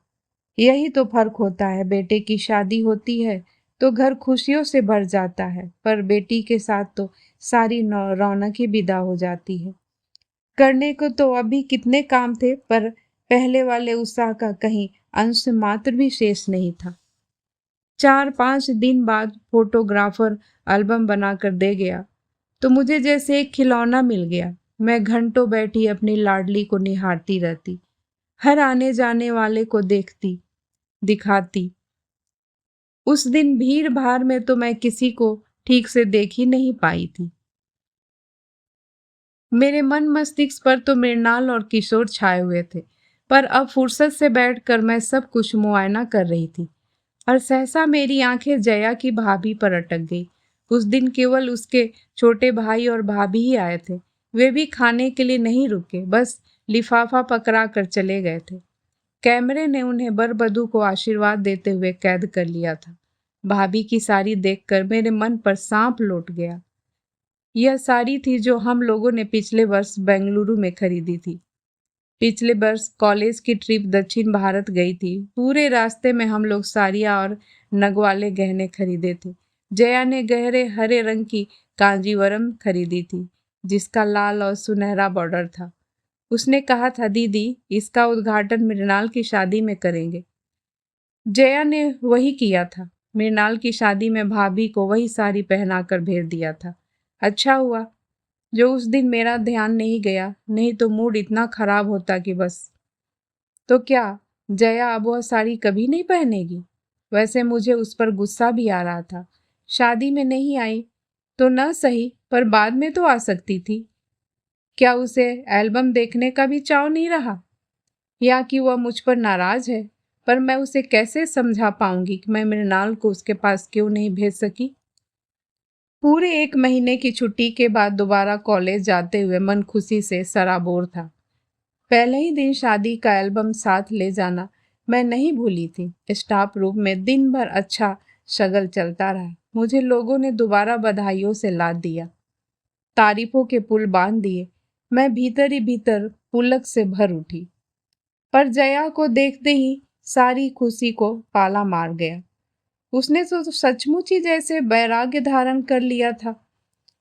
A: यही तो फर्क होता है। बेटे की शादी होती है तो घर खुशियों से भर जाता है, पर बेटी के साथ तो सारी रौनक ही विदा हो जाती है। करने को तो अभी कितने काम थे, पर पहले वाले उत्साह का कहीं अंश मात्र भी शेष नहीं था। 4-5 दिन बाद फोटोग्राफर एल्बम बनाकर दे गया तो मुझे जैसे एक खिलौना मिल गया। मैं घंटों बैठी अपनी लाडली को निहारती रहती, हर आने जाने वाले को देखती, दिखाती। उस दिन भीड़ भाड़ में तो मैं किसी को ठीक से देख ही नहीं पाई थी। मेरे मन मस्तिष्क पर तो मृणाल और किशोर छाए हुए थे, पर अब फुर्सत से बैठकर मैं सब कुछ मुआयना कर रही थी और सहसा मेरी आंखें जया की भाभी पर अटक गई। उस दिन केवल उसके छोटे भाई और भाभी ही आए थे। वे भी खाने के लिए नहीं रुके, बस लिफाफा पकड़ा कर चले गए थे। कैमरे ने उन्हें बरबधू को आशीर्वाद देते हुए कैद कर लिया था। भाभी की साड़ी देखकर मेरे मन पर सांप लौट गया। यह साड़ी थी जो हम लोगों ने पिछले वर्ष बेंगलुरु में खरीदी थी। पिछले वर्ष कॉलेज की ट्रिप दक्षिण भारत गई थी। पूरे रास्ते में हम लोग साड़ियाँ और नगवाले गहने खरीदे थे। जया ने गहरे हरे रंग की कांजीवरम खरीदी थी, जिसका लाल और सुनहरा बॉर्डर था। उसने कहा था, दीदी इसका उद्घाटन मृणाल की शादी में करेंगे। जया ने वही किया था। मृणाल की शादी में भाभी को वही साड़ी पहनाकर भेज दिया था। अच्छा हुआ जो उस दिन मेरा ध्यान नहीं गया, नहीं तो मूड इतना खराब होता कि बस। तो क्या जया अब वह साड़ी कभी नहीं पहनेगी? वैसे मुझे उस पर गुस्सा भी आ रहा था। शादी में नहीं आई तो न सही पर बाद में तो आ सकती थी। क्या उसे एल्बम देखने का भी चाव नहीं रहा, या कि वह मुझ पर नाराज है? पर मैं उसे कैसे समझा पाऊंगी कि मैं मृणाल को उसके पास क्यों नहीं भेज सकी। पूरे 1 महीने की छुट्टी के बाद दोबारा कॉलेज जाते हुए मन खुशी से सराबोर था। पहले ही दिन शादी का एल्बम साथ ले जाना मैं नहीं भूली थी। स्टाफ रूम में दिन भर अच्छा शगल चलता रहा। मुझे लोगों ने दोबारा बधाइयों से लाद दिया, तारीफों के पुल बांध दिए। मैं भीतर ही भीतर पुलक से भर उठी। पर जया को देखते ही सारी खुशी को पाला मार गया। उसने तो सचमुच ही जैसे वैराग्य धारण कर लिया था।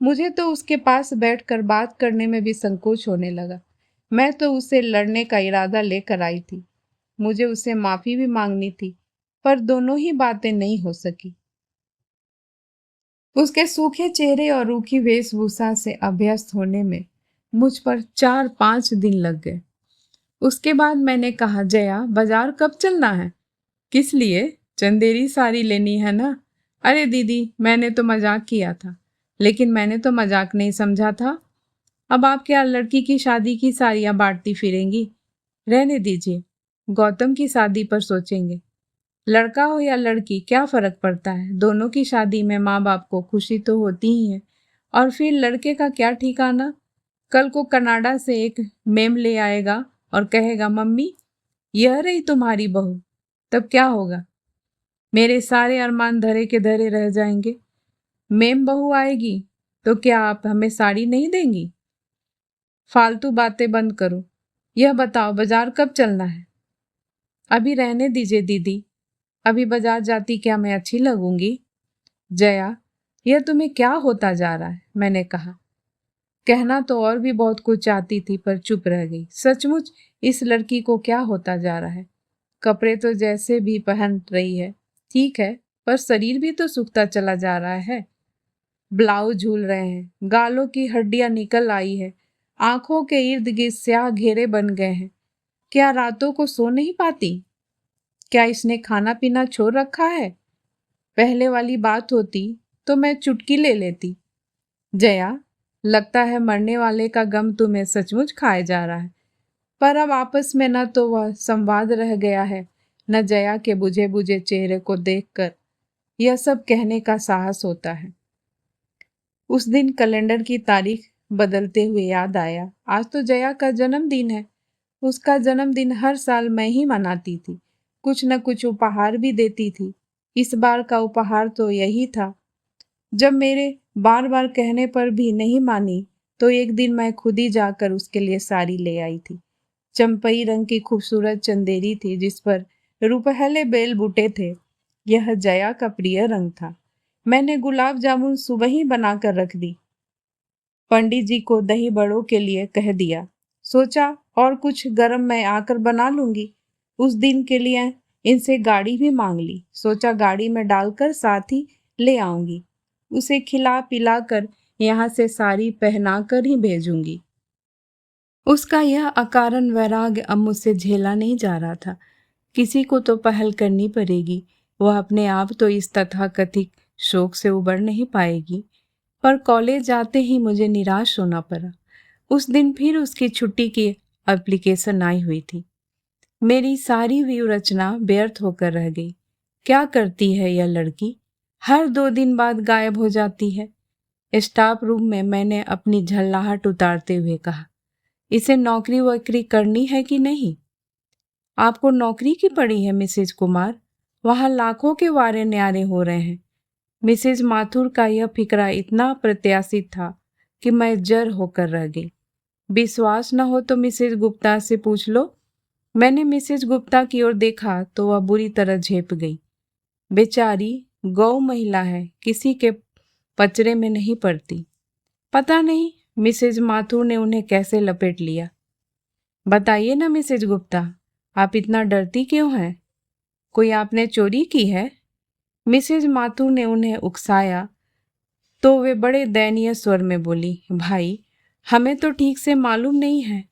A: मुझे तो उसके पास बैठकर बात करने में भी संकोच होने लगा। मैं तो उसे लड़ने का इरादा लेकर आई थी। मुझे उससे माफी भी मांगनी थी, पर दोनों ही बातें नहीं हो सकी। उसके सूखे चेहरे और रूखी वेशभूषा से अभ्यस्त होने में मुझ पर 4-5 दिन लग गए। उसके बाद मैंने कहा, जया बाजार कब चलना है? किस लिए? चंदेरी साड़ी लेनी है ना? अरे दीदी, मैंने तो मजाक किया था। लेकिन मैंने तो मजाक नहीं समझा था। अब आप क्या लड़की की शादी की साड़ियाँ बांटती फिरेंगी? रहने दीजिए, गौतम की शादी पर सोचेंगे। लड़का हो या लड़की, क्या फर्क पड़ता है? दोनों की शादी में माँ बाप को खुशी तो होती ही है। और फिर लड़के का क्या ठिकाना? कल को कनाडा से एक मेम ले आएगा और कहेगा, मम्मी यह रही तुम्हारी बहू। तब क्या होगा? मेरे सारे अरमान धरे के धरे रह जाएंगे। मेम बहू आएगी तो क्या आप हमें साड़ी नहीं देंगी? फालतू बातें बंद करो। यह बताओ, बाजार कब चलना है? अभी रहने दीजिए दीदी। अभी बाजार जाती क्या मैं अच्छी लगूंगी? जया, यह तुम्हें क्या होता जा रहा है? मैंने कहा। कहना तो और भी बहुत कुछ चाहती थी, पर चुप रह गई। सचमुच इस लड़की को क्या होता जा रहा है? कपड़े तो जैसे भी पहन रही है ठीक है, पर शरीर भी तो सूखता चला जा रहा है। ब्लाउज झूल रहे हैं, गालों की हड्डियां निकल आई है, आंखों के इर्द गिर्द स्याह घेरे बन गए हैं। क्या रातों को सो नहीं पाती? क्या इसने खाना पीना छोड़ रखा है? पहले वाली बात होती तो मैं चुटकी ले लेती। जया, लगता है मरने वाले का गम तुम्हें सचमुच खाए जा रहा है। पर अब आपस में न तो वह संवाद रह गया है, न जया के बुझे बुझे चेहरे को देखकर यह सब कहने का साहस होता है। उस दिन कैलेंडर की तारीख बदलते हुए याद आया, आज तो जया का जन्मदिन है। उसका जन्मदिन हर साल मैं ही मनाती थी, कुछ न कुछ उपहार भी देती थी। इस बार का उपहार तो यही था। जब मेरे बार बार कहने पर भी नहीं मानी, तो एक दिन मैं खुद ही जाकर उसके लिए साड़ी ले आई थी। चंपई रंग की खूबसूरत चंदेरी थी, जिस पर रुपहले बेल बूटे थे। यह जया का प्रिय रंग था। मैंने गुलाब जामुन सुबह ही बनाकर रख दी। पंडित जी को दही बड़ों के लिए कह दिया। सोचा और कुछ गरम मैं आकर बना लूंगी। उस दिन के लिए इनसे गाड़ी भी मांग ली। सोचा गाड़ी में डालकर साथ ही ले आऊंगी। उसे खिला पिला कर यहाँ से साड़ी पहनाकर ही भेजूंगी। उसका यह अकारण वैराग्य अब मुझसे झेला नहीं जा रहा था। किसी को तो पहल करनी पड़ेगी। वह अपने आप तो इस तथाकथित शोक से उबर नहीं पाएगी। पर कॉलेज जाते ही मुझे निराश होना पड़ा। उस दिन फिर उसकी छुट्टी की एप्लीकेशन आई हुई थी। मेरी सारी व्यू रचना व्यर्थ होकर रह गई। क्या करती है यह लड़की? हर 2 दिन बाद गायब हो जाती है। स्टाफ रूम में मैंने अपनी झल्लाहट उतारते हुए कहा, इसे नौकरी वोकरी करनी है कि नहीं? आपको नौकरी की पड़ी है मिसेज कुमार? वहाँ लाखों के वारे न्यारे हो रहे हैं। मिसेज माथुर का यह फिक्रा इतना प्रत्याशित था कि मैं जर होकर रह गई। विश्वास न हो तो मिसेज गुप्ता से पूछ लो। मैंने मिसेज गुप्ता की ओर देखा तो वह बुरी तरह झेप गई। बेचारी गौ महिला है, किसी के पचड़े में नहीं पड़ती। पता नहीं मिसेज माथुर ने उन्हें कैसे लपेट लिया। बताइए ना मिसेज गुप्ता, आप इतना डरती क्यों हैं? कोई आपने चोरी की है? मिसेज माथुर ने उन्हें उकसाया तो वे बड़े दयनीय स्वर में बोली, भाई हमें तो ठीक से मालूम नहीं है,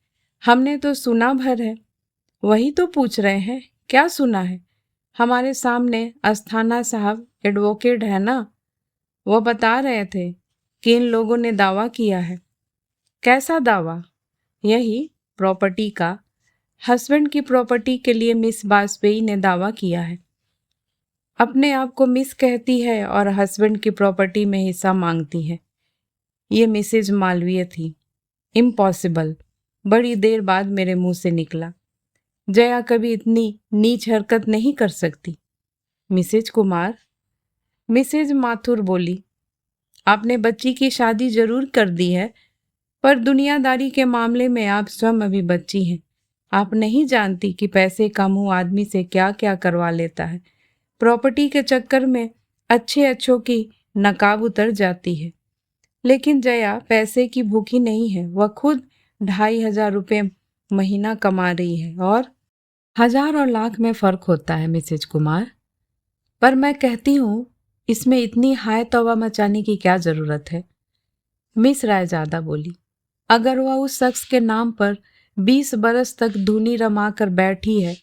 A: हमने तो सुना भर है। वही तो पूछ रहे हैं, क्या सुना है? हमारे सामने अस्थाना साहब एडवोकेट है ना, वह बता रहे थे कि इन लोगों ने दावा किया है। कैसा दावा? यही प्रॉपर्टी का। हस्बैंड की प्रॉपर्टी के लिए मिस वाजपेयी ने दावा किया है। अपने आप को मिस कहती है और हस्बैंड की प्रॉपर्टी में हिस्सा मांगती है। ये मिसेज मालवीय थी। इम्पॉसिबल, बड़ी देर बाद मेरे मुंह से निकला। जया कभी इतनी नीच हरकत नहीं कर सकती। मिसेज कुमार? मिसेज माथुर बोली, आपने बच्ची की शादी जरूर कर दी है, पर दुनियादारी के मामले में आप स्वयं अभी बच्ची हैं। आप नहीं जानती कि पैसे का मुंह आदमी से क्या क्या करवा लेता है। प्रॉपर्टी के चक्कर में अच्छे अच्छों की नकाब उतर जाती है। लेकिन जया पैसे की भूखी नहीं है। वह खुद 2,500 रुपये महीना कमा रही है और 1,000 और लाख में फर्क होता है मिसेज कुमार। पर मैं कहती हूँ, इसमें इतनी हाय तौबा मचाने की क्या जरूरत है? मिस रायजादा बोली, अगर वह उस शख्स के नाम पर 20 बरस तक धूनी रमा कर बैठी है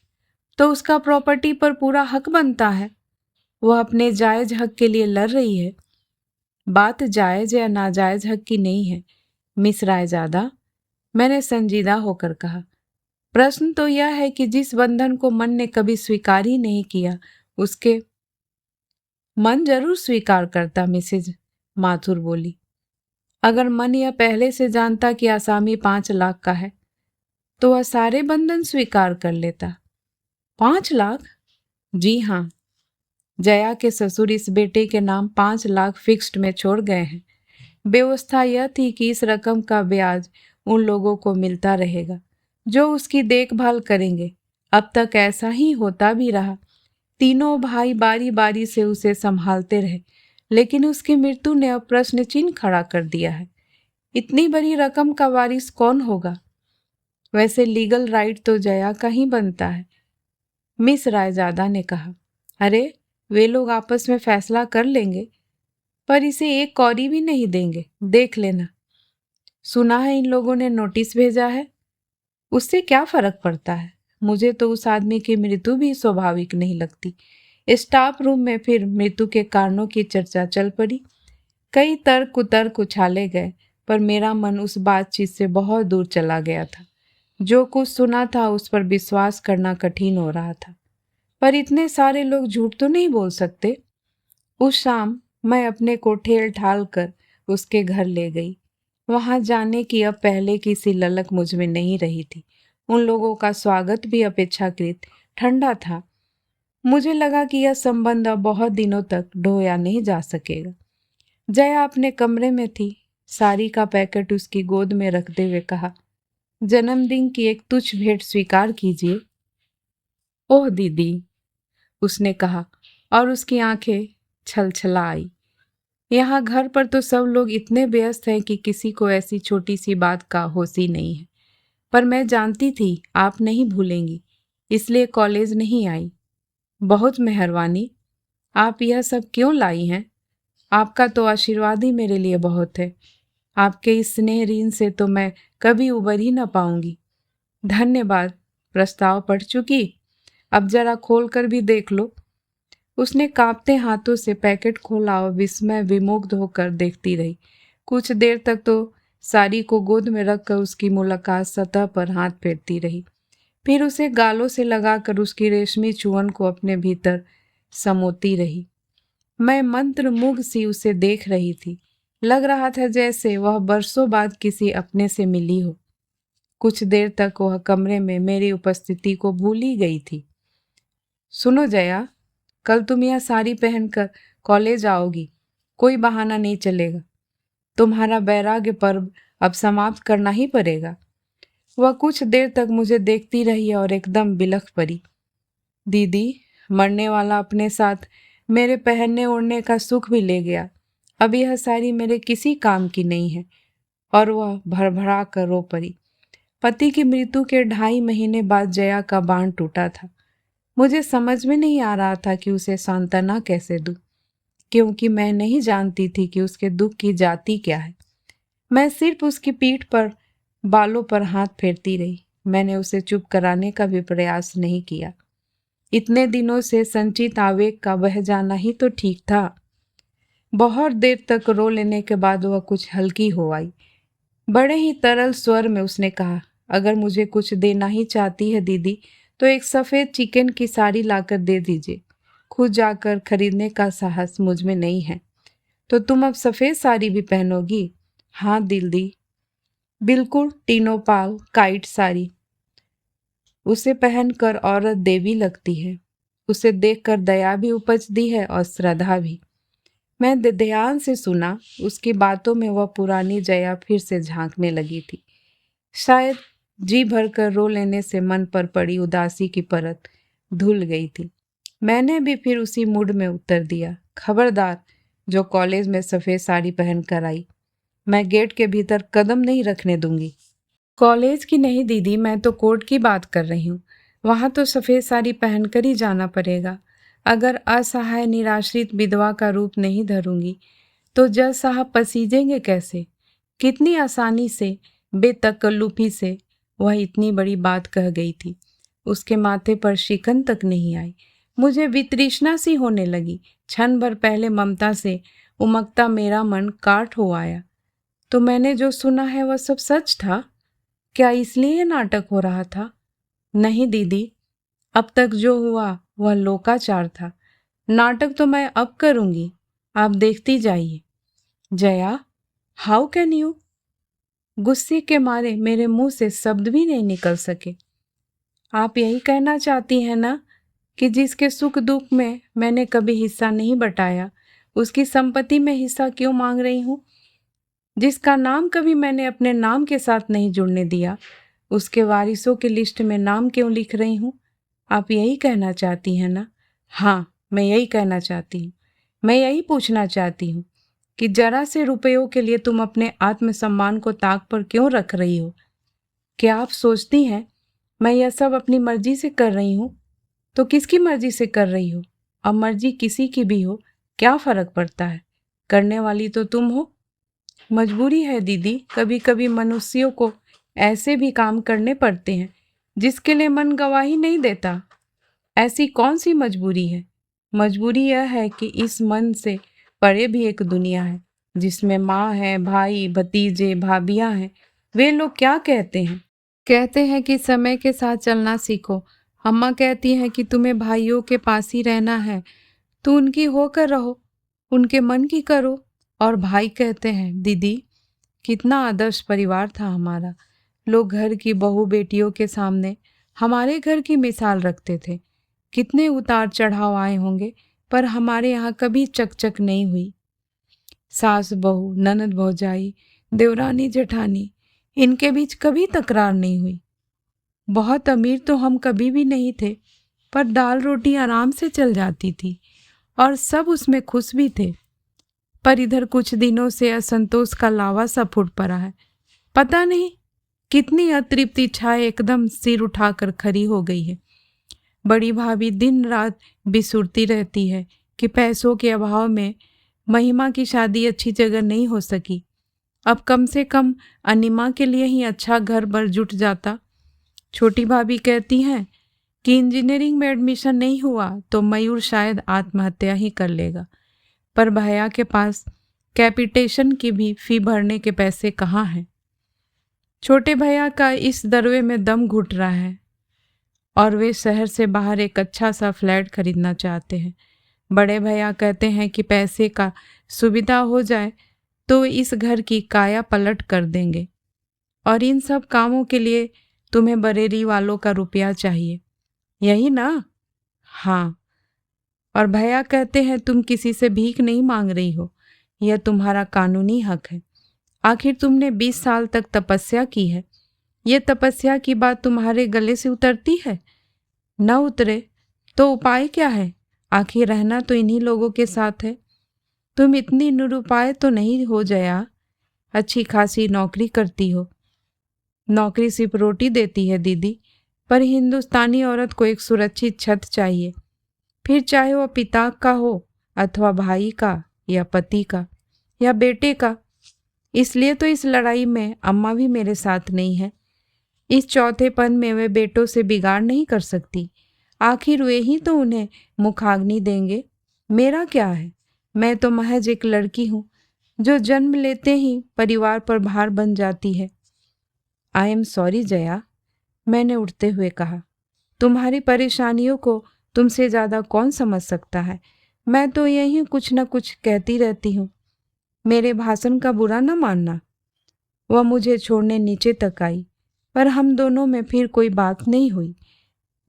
A: तो उसका प्रॉपर्टी पर पूरा हक बनता है। वह अपने जायज हक के लिए लड़ रही है। बात जायज या नाजायज हक की नहीं है मिस रायजादा, मैंने संजीदा होकर कहा। प्रश्न तो यह है कि जिस बंधन को मन ने कभी स्वीकार ही नहीं किया, उसके मन जरूर स्वीकार करता। मिसेज माथुर बोली, अगर मन यह पहले से जानता कि आसामी 5 लाख का है तो वह सारे बंधन स्वीकार कर लेता। 5 लाख? जी हाँ, जया के ससुर इस बेटे के नाम 5 लाख फिक्स्ड में छोड़ गए हैं। व्यवस्था यह थी कि इस रकम का ब्याज उन लोगों को मिलता रहेगा जो उसकी देखभाल करेंगे। अब तक ऐसा ही होता भी रहा। तीनों भाई बारी बारी से उसे संभालते रहे, लेकिन उसकी मृत्यु ने अब प्रश्न चिन्ह खड़ा कर दिया है। इतनी बड़ी रकम का वारिस कौन होगा? वैसे लीगल राइट तो जया का ही बनता है, मिस रायजादा ने कहा। अरे, वे लोग आपस में फैसला कर लेंगे, पर इसे एक कौड़ी भी नहीं देंगे, देख लेना। सुना है इन लोगों ने नोटिस भेजा है। उससे क्या फर्क पड़ता है? मुझे तो उस आदमी की मृत्यु भी स्वाभाविक नहीं लगती। स्टाफ रूम में फिर मृत्यु के कारणों की चर्चा चल पड़ी। कई तर्क कुतर्क उछाले गए, पर मेरा मन उस बातचीत से बहुत दूर चला गया था। जो कुछ सुना था उस पर विश्वास करना कठिन हो रहा था। पर इतने सारे लोग झूठ तो नहीं बोल सकते। उस शाम मैं अपने को ठेल ठाल कर उसके घर ले गई। वहां जाने की अब पहले की सी ललक मुझ में नहीं रही थी। उन लोगों का स्वागत भी अपेक्षाकृत ठंडा था। मुझे लगा कि यह संबंध अब बहुत दिनों तक ढोया नहीं जा सकेगा। जया अपने कमरे में थी। साड़ी का पैकेट उसकी गोद में रखते हुए कहा, जन्मदिन की एक तुच्छ भेंट स्वीकार कीजिए। ओह दीदी, उसने कहा और उसकी आंखें छलछला आई। यहाँ घर पर तो सब लोग इतने व्यस्त हैं कि किसी को ऐसी छोटी सी बात का होश ही नहीं है। पर मैं जानती थी आप नहीं भूलेंगी, इसलिए कॉलेज नहीं आई। बहुत मेहरबानी। आप यह सब क्यों लाई हैं? आपका तो आशीर्वाद ही मेरे लिए बहुत है। आपके इस स्नेह ऋण से तो मैं कभी उबर ही ना पाऊंगी। धन्यवाद। प्रस्ताव पढ़ चुकी? अब जरा खोल कर भी देख लो। उसने कांपते हाथों से पैकेट खोला और विस्मय विमुग्ध होकर देखती रही। कुछ देर तक तो साड़ी को गोद में रखकर उसकी मुलाकात सतह पर हाथ फेरती रही। फिर उसे गालों से लगाकर उसकी रेशमी चुअन को अपने भीतर समोती रही। मैं मंत्रमुग्ध सी उसे देख रही थी। लग रहा था जैसे वह बरसों बाद किसी अपने से मिली हो। कुछ देर तक वह कमरे में मेरी उपस्थिति को भूल ही गई थी। सुनो जया, कल तुम यह साड़ी पहनकर कॉलेज आओगी। कोई बहाना नहीं चलेगा। तुम्हारा वैराग्य पर्व अब समाप्त करना ही पड़ेगा। वह कुछ देर तक मुझे देखती रही और एकदम बिलख पड़ी। दीदी, मरने वाला अपने साथ मेरे पहनने ओढ़ने का सुख भी ले गया। अब यह साड़ी मेरे किसी काम की नहीं है। और वह भरभरा कर रो पड़ी। पति की मृत्यु के 2.5 महीने बाद जया का बांध टूटा था। मुझे समझ में नहीं आ रहा था कि उसे सांत्वना कैसे दूं, क्योंकि मैं नहीं जानती थी कि उसके दुख की जाति क्या है। मैं सिर्फ उसकी पीठ पर बालों पर हाथ फेरती रही। मैंने उसे चुप कराने का भी प्रयास नहीं किया। इतने दिनों से संचित आवेग का बह जाना ही तो ठीक था। बहुत देर तक रो लेने के बाद वह कुछ हल्की हो आई। बड़े ही तरल स्वर में उसने कहा, अगर मुझे कुछ देना ही चाहती है दीदी तो एक सफ़ेद चिकन की साड़ी लाकर दे दीजिए। खुद जाकर खरीदने का साहस मुझ में नहीं है। तो तुम अब सफ़ेद साड़ी भी पहनोगी? हाँ दीदी, बिल्कुल टीनोपाल काइट साड़ी। उसे पहनकर औरत देवी लगती है। उसे देखकर दया भी उपजती है और श्रद्धा भी। मैं ध्यान से सुना। उसकी बातों में वह पुरानी जया फिर से झांकने लगी थी। शायद जी भरकर रो लेने से मन पर पड़ी उदासी की परत धुल गई थी। मैंने भी फिर उसी मूड में उत्तर दिया, खबरदार जो कॉलेज में सफ़ेद साड़ी पहन कर आई, मैं गेट के भीतर कदम नहीं रखने दूंगी। कॉलेज की नहीं दीदी, मैं तो कोर्ट की बात कर रही हूँ। वहाँ तो सफ़ेद साड़ी पहनकर ही जाना पड़ेगा। अगर असहाय निराश्रित विधवा का रूप नहीं धरूंगी तो जज साहब पसीजेंगे कैसे? कितनी आसानी से, बेतकल्लुफी से वह इतनी बड़ी बात कह गई थी। उसके माथे पर शिकन तक नहीं आई। मुझे वितृष्णा सी होने लगी। क्षण भर पहले ममता से उमकता मेरा मन काठ हो आया। तो मैंने जो सुना है वह सब सच था? क्या इसलिए नाटक हो रहा था? नहीं दीदी, अब तक जो हुआ वह लोकाचार था। नाटक तो मैं अब करूंगी, आप देखती जाइए। Jaya, how can you? गुस्से के मारे मेरे मुंह से शब्द भी नहीं निकल सके। आप यही कहना चाहती हैं ना कि जिसके सुख दुख में मैंने कभी हिस्सा नहीं बटाया, उसकी संपत्ति में हिस्सा क्यों मांग रही हूँ? जिसका नाम कभी मैंने अपने नाम के साथ नहीं जुड़ने दिया, उसके वारिसों की लिस्ट में नाम क्यों लिख रही हूँ? आप यही कहना चाहती हैं ना? हाँ, मैं यही कहना चाहती हूँ। मैं यही पूछना चाहती हूँ कि जरा से रुपयों के लिए तुम अपने आत्मसम्मान को ताक पर क्यों रख रही हो? क्या आप सोचती हैं मैं यह सब अपनी मर्जी से कर रही हूँ? तो किसकी मर्जी से कर रही हो? अब मर्जी किसी की भी हो, क्या फर्क पड़ता है? करने वाली तो तुम हो। मजबूरी है दीदी, कभी कभी मनुष्यों को ऐसे भी काम करने पड़ते हैं जिसके लिए मन गवाही नहीं देता। ऐसी कौन सी मजबूरी है? मजबूरी यह है कि इस मन से परे भी एक दुनिया है जिसमें माँ है, भाई, भतीजे, भाभियाँ हैं। वे लोग क्या कहते हैं? कहते हैं कि समय के साथ चलना सीखो। अम्मा कहती हैं कि तुम्हें भाइयों के पास ही रहना है, तो उनकी होकर रहो, उनके मन की करो। और भाई कहते हैं, दीदी कितना आदर्श परिवार था हमारा। लोग घर की बहू बेटियों के सामने हमारे घर की मिसाल रखते थे। कितने उतार चढ़ाव आए होंगे, पर हमारे यहाँ कभी चकचक नहीं हुई। सास बहू, ननद भौजाई, देवरानी जेठानी, इनके बीच कभी तकरार नहीं हुई। बहुत अमीर तो हम कभी भी नहीं थे, पर दाल रोटी आराम से चल जाती थी और सब उसमें खुश भी थे। पर इधर कुछ दिनों से असंतोष का लावा सा फूट पड़ा है। पता नहीं कितनी अतृप्ति छाए एकदम सिर उठाकर खड़ी हो गई है। बड़ी भाभी दिन रात बिसुरती रहती है कि पैसों के अभाव में महिमा की शादी अच्छी जगह नहीं हो सकी। अब कम से कम अनिमा के लिए ही अच्छा घर बर जुट जाता। छोटी भाभी कहती हैं कि इंजीनियरिंग में एडमिशन नहीं हुआ तो मयूर शायद आत्महत्या ही कर लेगा। पर भैया के पास कैपिटेशन की भी फी भरने के पैसे कहाँ हैं? छोटे भैया का इस दरवे में दम घुट रहा है और वे शहर से बाहर एक अच्छा सा फ्लैट खरीदना चाहते हैं। बड़े भैया कहते हैं कि पैसे का सुविधा हो जाए तो इस घर की काया पलट कर देंगे, और इन सब कामों के लिए तुम्हें बरेली वालों का रुपया चाहिए, यही ना? हाँ। और भैया कहते हैं तुम किसी से भीख नहीं मांग रही हो, यह तुम्हारा कानूनी हक है। आखिर तुमने 20 साल तक तपस्या की है, यह तपस्या की बात तुम्हारे गले से उतरती है? न उतरे तो उपाय क्या है? आखिर रहना तो इन्हीं लोगों के साथ है। तुम इतनी निरुपाय तो नहीं हो जया। अच्छी खासी नौकरी करती हो। नौकरी सिर्फ रोटी देती है दीदी, पर हिंदुस्तानी औरत को एक सुरक्षित छत चाहिए, फिर चाहे वह पिता का हो अथवा भाई का या पति का या बेटे का। इसलिए तो इस लड़ाई में अम्मा भी मेरे साथ नहीं है। इस चौथेपन में वे बेटों से बिगाड़ नहीं कर सकती। आखिर वे ही तो उन्हें मुखाग्नि देंगे। मेरा क्या है? मैं तो महज एक लड़की हूँ जो जन्म लेते ही परिवार पर भार बन जाती है। आई एम सॉरी जया, मैंने उठते हुए कहा। तुम्हारी परेशानियों को तुमसे ज़्यादा कौन समझ सकता है। मैं तो यही कुछ न कुछ कहती रहती हूँ। मेरे भाषण का बुरा न मानना। वह मुझे छोड़ने नीचे तक आई, पर हम दोनों में फिर कोई बात नहीं हुई।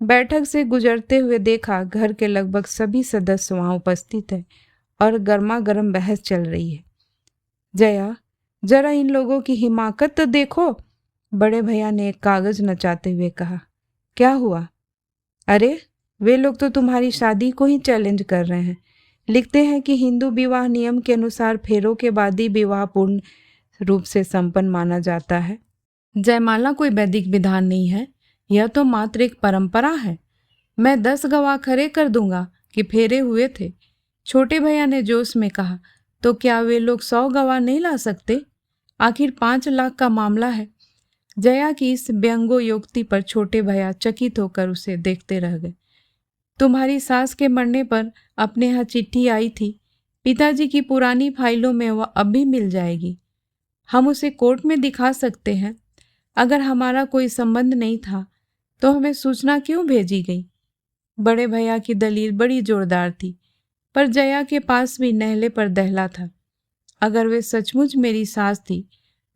A: बैठक से गुजरते हुए देखा घर के लगभग सभी सदस्य वहां उपस्थित हैं और गर्मा गर्म बहस चल रही है। जया, जरा इन लोगों की हिमाकत तो देखो, बड़े भैया ने एक कागज नचाते हुए कहा। क्या हुआ? अरे, वे लोग तो तुम्हारी शादी को ही चैलेंज कर रहे हैं। लिखते हैं कि हिंदू विवाह नियम के अनुसार फेरों के बाद ही विवाह पूर्ण रूप से संपन्न माना जाता है। जयमाला कोई वैदिक विधान नहीं है, यह तो मात्र एक परंपरा है। मैं 10 गवाह खड़े कर दूंगा कि फेरे हुए थे। छोटे भैया ने जोश में कहा। तो क्या वे लोग 100 गवाह नहीं ला सकते? आखिर 5 लाख का मामला है। जया की इस व्यंग्योक्ति पर छोटे भैया चकित होकर उसे देखते रह गए। तुम्हारी सास के मरने पर अपने यहाँ चिट्ठी आई थी। पिताजी की पुरानी फाइलों में वह अब भी मिल जाएगी। हम उसे कोर्ट में दिखा सकते हैं। अगर हमारा कोई संबंध नहीं था तो हमें सूचना क्यों भेजी गई? बड़े भैया की दलील बड़ी जोरदार थी, पर जया के पास भी नहले पर दहला था। अगर वे सचमुच मेरी सास थी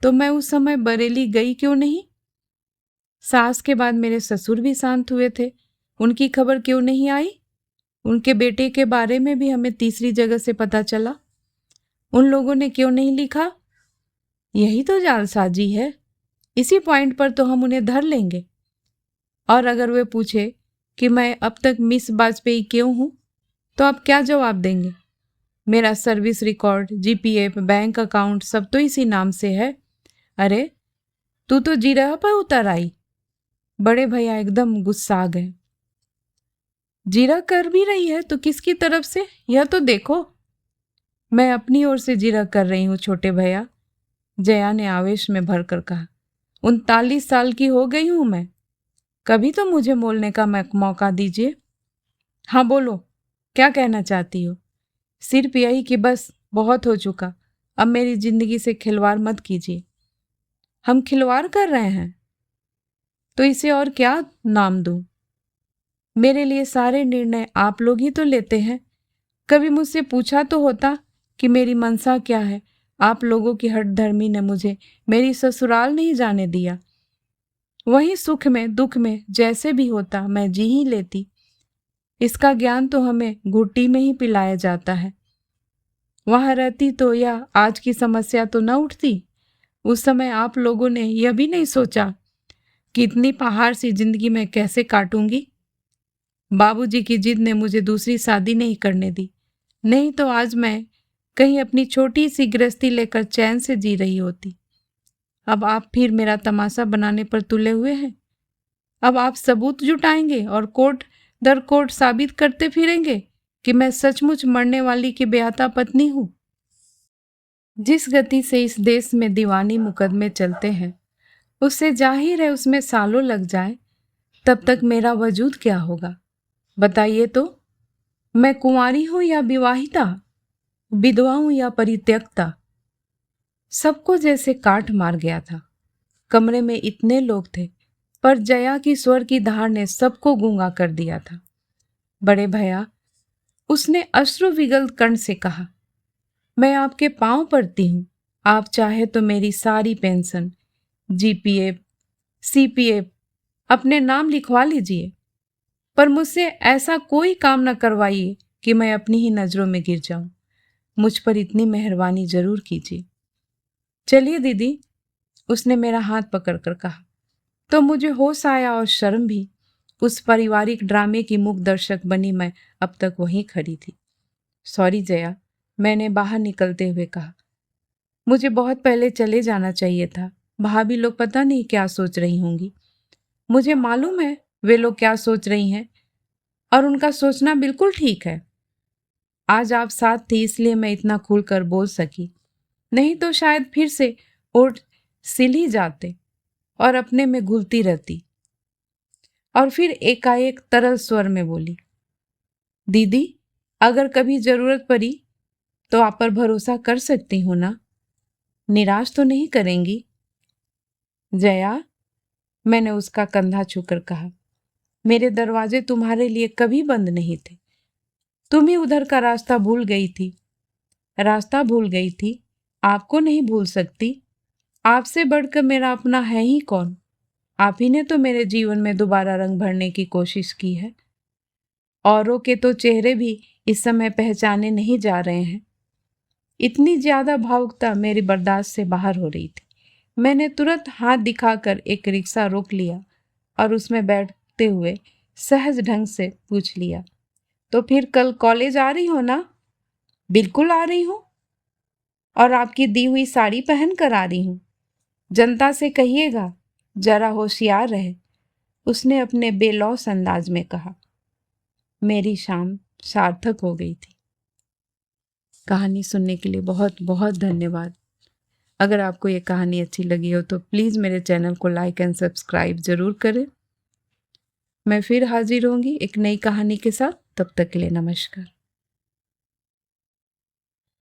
A: तो मैं उस समय बरेली गई क्यों नहीं? सास के बाद मेरे ससुर भी शांत हुए थे, उनकी खबर क्यों नहीं आई? उनके बेटे के बारे में भी हमें तीसरी जगह से पता चला, उन लोगों ने क्यों नहीं लिखा? यही तो जालसाजी है। इसी पॉइंट पर तो हम उन्हें धर लेंगे। और अगर वे पूछे कि मैं अब तक मिस वाजपेयी क्यों हूं, तो आप क्या जवाब देंगे? मेरा service record, GPF, bank account सब तो इसी नाम से है। अरे, तू तो जिरह पर उतर आई। बड़े भैया एकदम गुस्सा गए। जिरह कर भी रही है तो किसकी तरफ से, यह तो देखो। मैं अपनी ओर से जिरह कर रही हूँ छोटे भैया, जया ने आवेश में भरकर कहा। 39 साल की हो गई हूं मैं, कभी तो मुझे बोलने का मौका दीजिए। हाँ बोलो, क्या कहना चाहती हो? सिर्फ यही कि बस बहुत हो चुका, अब मेरी जिंदगी से खिलवाड़ मत कीजिए। हम खिलवाड़ कर रहे हैं तो इसे और क्या नाम दूं? मेरे लिए सारे निर्णय आप लोग ही तो लेते हैं। कभी मुझसे पूछा तो होता कि मेरी मनसा क्या है। आप लोगों की हठधर्मी ने मुझे मेरी ससुराल नहीं जाने दिया। वही सुख में दुख में जैसे भी होता मैं जी ही लेती। इसका ज्ञान तो हमें घुट्टी में ही पिलाया जाता है। वहां रहती तो यह आज की समस्या तो न उठती। उस समय आप लोगों ने यह भी नहीं सोचा कि इतनी पहाड़ सी जिंदगी में कैसे काटूंगी। बाबूजी की जिद ने मुझे दूसरी शादी नहीं करने दी, नहीं तो आज मैं कहीं अपनी छोटी सी गृहस्थी लेकर चैन से जी रही होती। अब आप फिर मेरा तमाशा बनाने पर तुले हुए हैं। अब आप सबूत जुटाएंगे और कोर्ट दर कोर्ट साबित करते फिरेंगे कि मैं सचमुच मरने वाली की बेहता पत्नी हूं। जिस गति से इस देश में दीवानी मुकदमे चलते हैं, उससे जाहिर है उसमें सालों लग जाए। तब तक मेरा वजूद क्या होगा बताइए तो? मैं कुंवारी हूं या विवाहिता, विधवा हूं या परित्यक्ता? सबको जैसे काट मार गया था। कमरे में इतने लोग थे, पर जया की स्वर की धार ने सबको गूंगा कर दिया था। बड़े भैया, उसने अश्रु विगल कंठ से कहा, मैं आपके पांव पड़ती हूं। आप चाहे तो मेरी सारी पेंशन, जीपीएफ, सीपीएफ अपने नाम लिखवा लीजिए, पर मुझसे ऐसा कोई काम न करवाइए कि मैं अपनी ही नजरों में गिर जाऊं। मुझ पर इतनी मेहरबानी जरूर कीजिए। चलिए दीदी, उसने मेरा हाथ पकड़कर कहा। तो मुझे होश आया और शर्म भी। उस पारिवारिक ड्रामे की मुख्य दर्शक बनी मैं अब तक वहीं खड़ी थी। सॉरी जया, मैंने बाहर निकलते हुए कहा। मुझे बहुत पहले चले जाना चाहिए था। भाभी लोग पता नहीं क्या सोच रही होंगी। मुझे मालूम है वे लोग क्या सोच रही हैं, और उनका सोचना बिल्कुल ठीक है। आज आप साथ थी इसलिए मैं इतना खुलकर बोल सकी, नहीं तो शायद फिर से ओठ सिल ही जाते और अपने में घुलती रहती। और फिर एकाएक तरल स्वर में बोली, दीदी, अगर कभी जरूरत पड़ी तो आप पर भरोसा कर सकती हूँ ना? निराश तो नहीं करेंगी? जया, मैंने उसका कंधा छूकर कहा, मेरे दरवाजे तुम्हारे लिए कभी बंद नहीं थे। तुम ही उधर का रास्ता भूल गई थी। रास्ता भूल गई थी, आपको नहीं भूल सकती। आपसे बढ़कर मेरा अपना है ही कौन? आप ही ने तो मेरे जीवन में दोबारा रंग भरने की कोशिश की है। औरों के तो चेहरे भी इस समय पहचाने नहीं जा रहे हैं। इतनी ज्यादा भावुकता मेरी बर्दाश्त से बाहर हो रही थी। मैंने तुरंत हाथ दिखाकर एक रिक्शा रोक लिया और उसमें बैठते हुए सहज ढंग से पूछ लिया, तो फिर कल कॉलेज आ रही हो ना? बिल्कुल आ रही हूँ, और आपकी दी हुई साड़ी पहन कर आ रही हूँ। जनता से कहिएगा जरा होशियार रहे, उसने अपने बेलौस अंदाज में कहा। मेरी शाम सार्थक हो गई थी। कहानी सुनने के लिए बहुत बहुत धन्यवाद। अगर आपको ये कहानी अच्छी लगी हो तो प्लीज़ मेरे चैनल को लाइक एंड सब्सक्राइब ज़रूर करें। मैं फिर हाजिर होंगी एक नई कहानी के साथ। तब तक के लिए नमस्कार।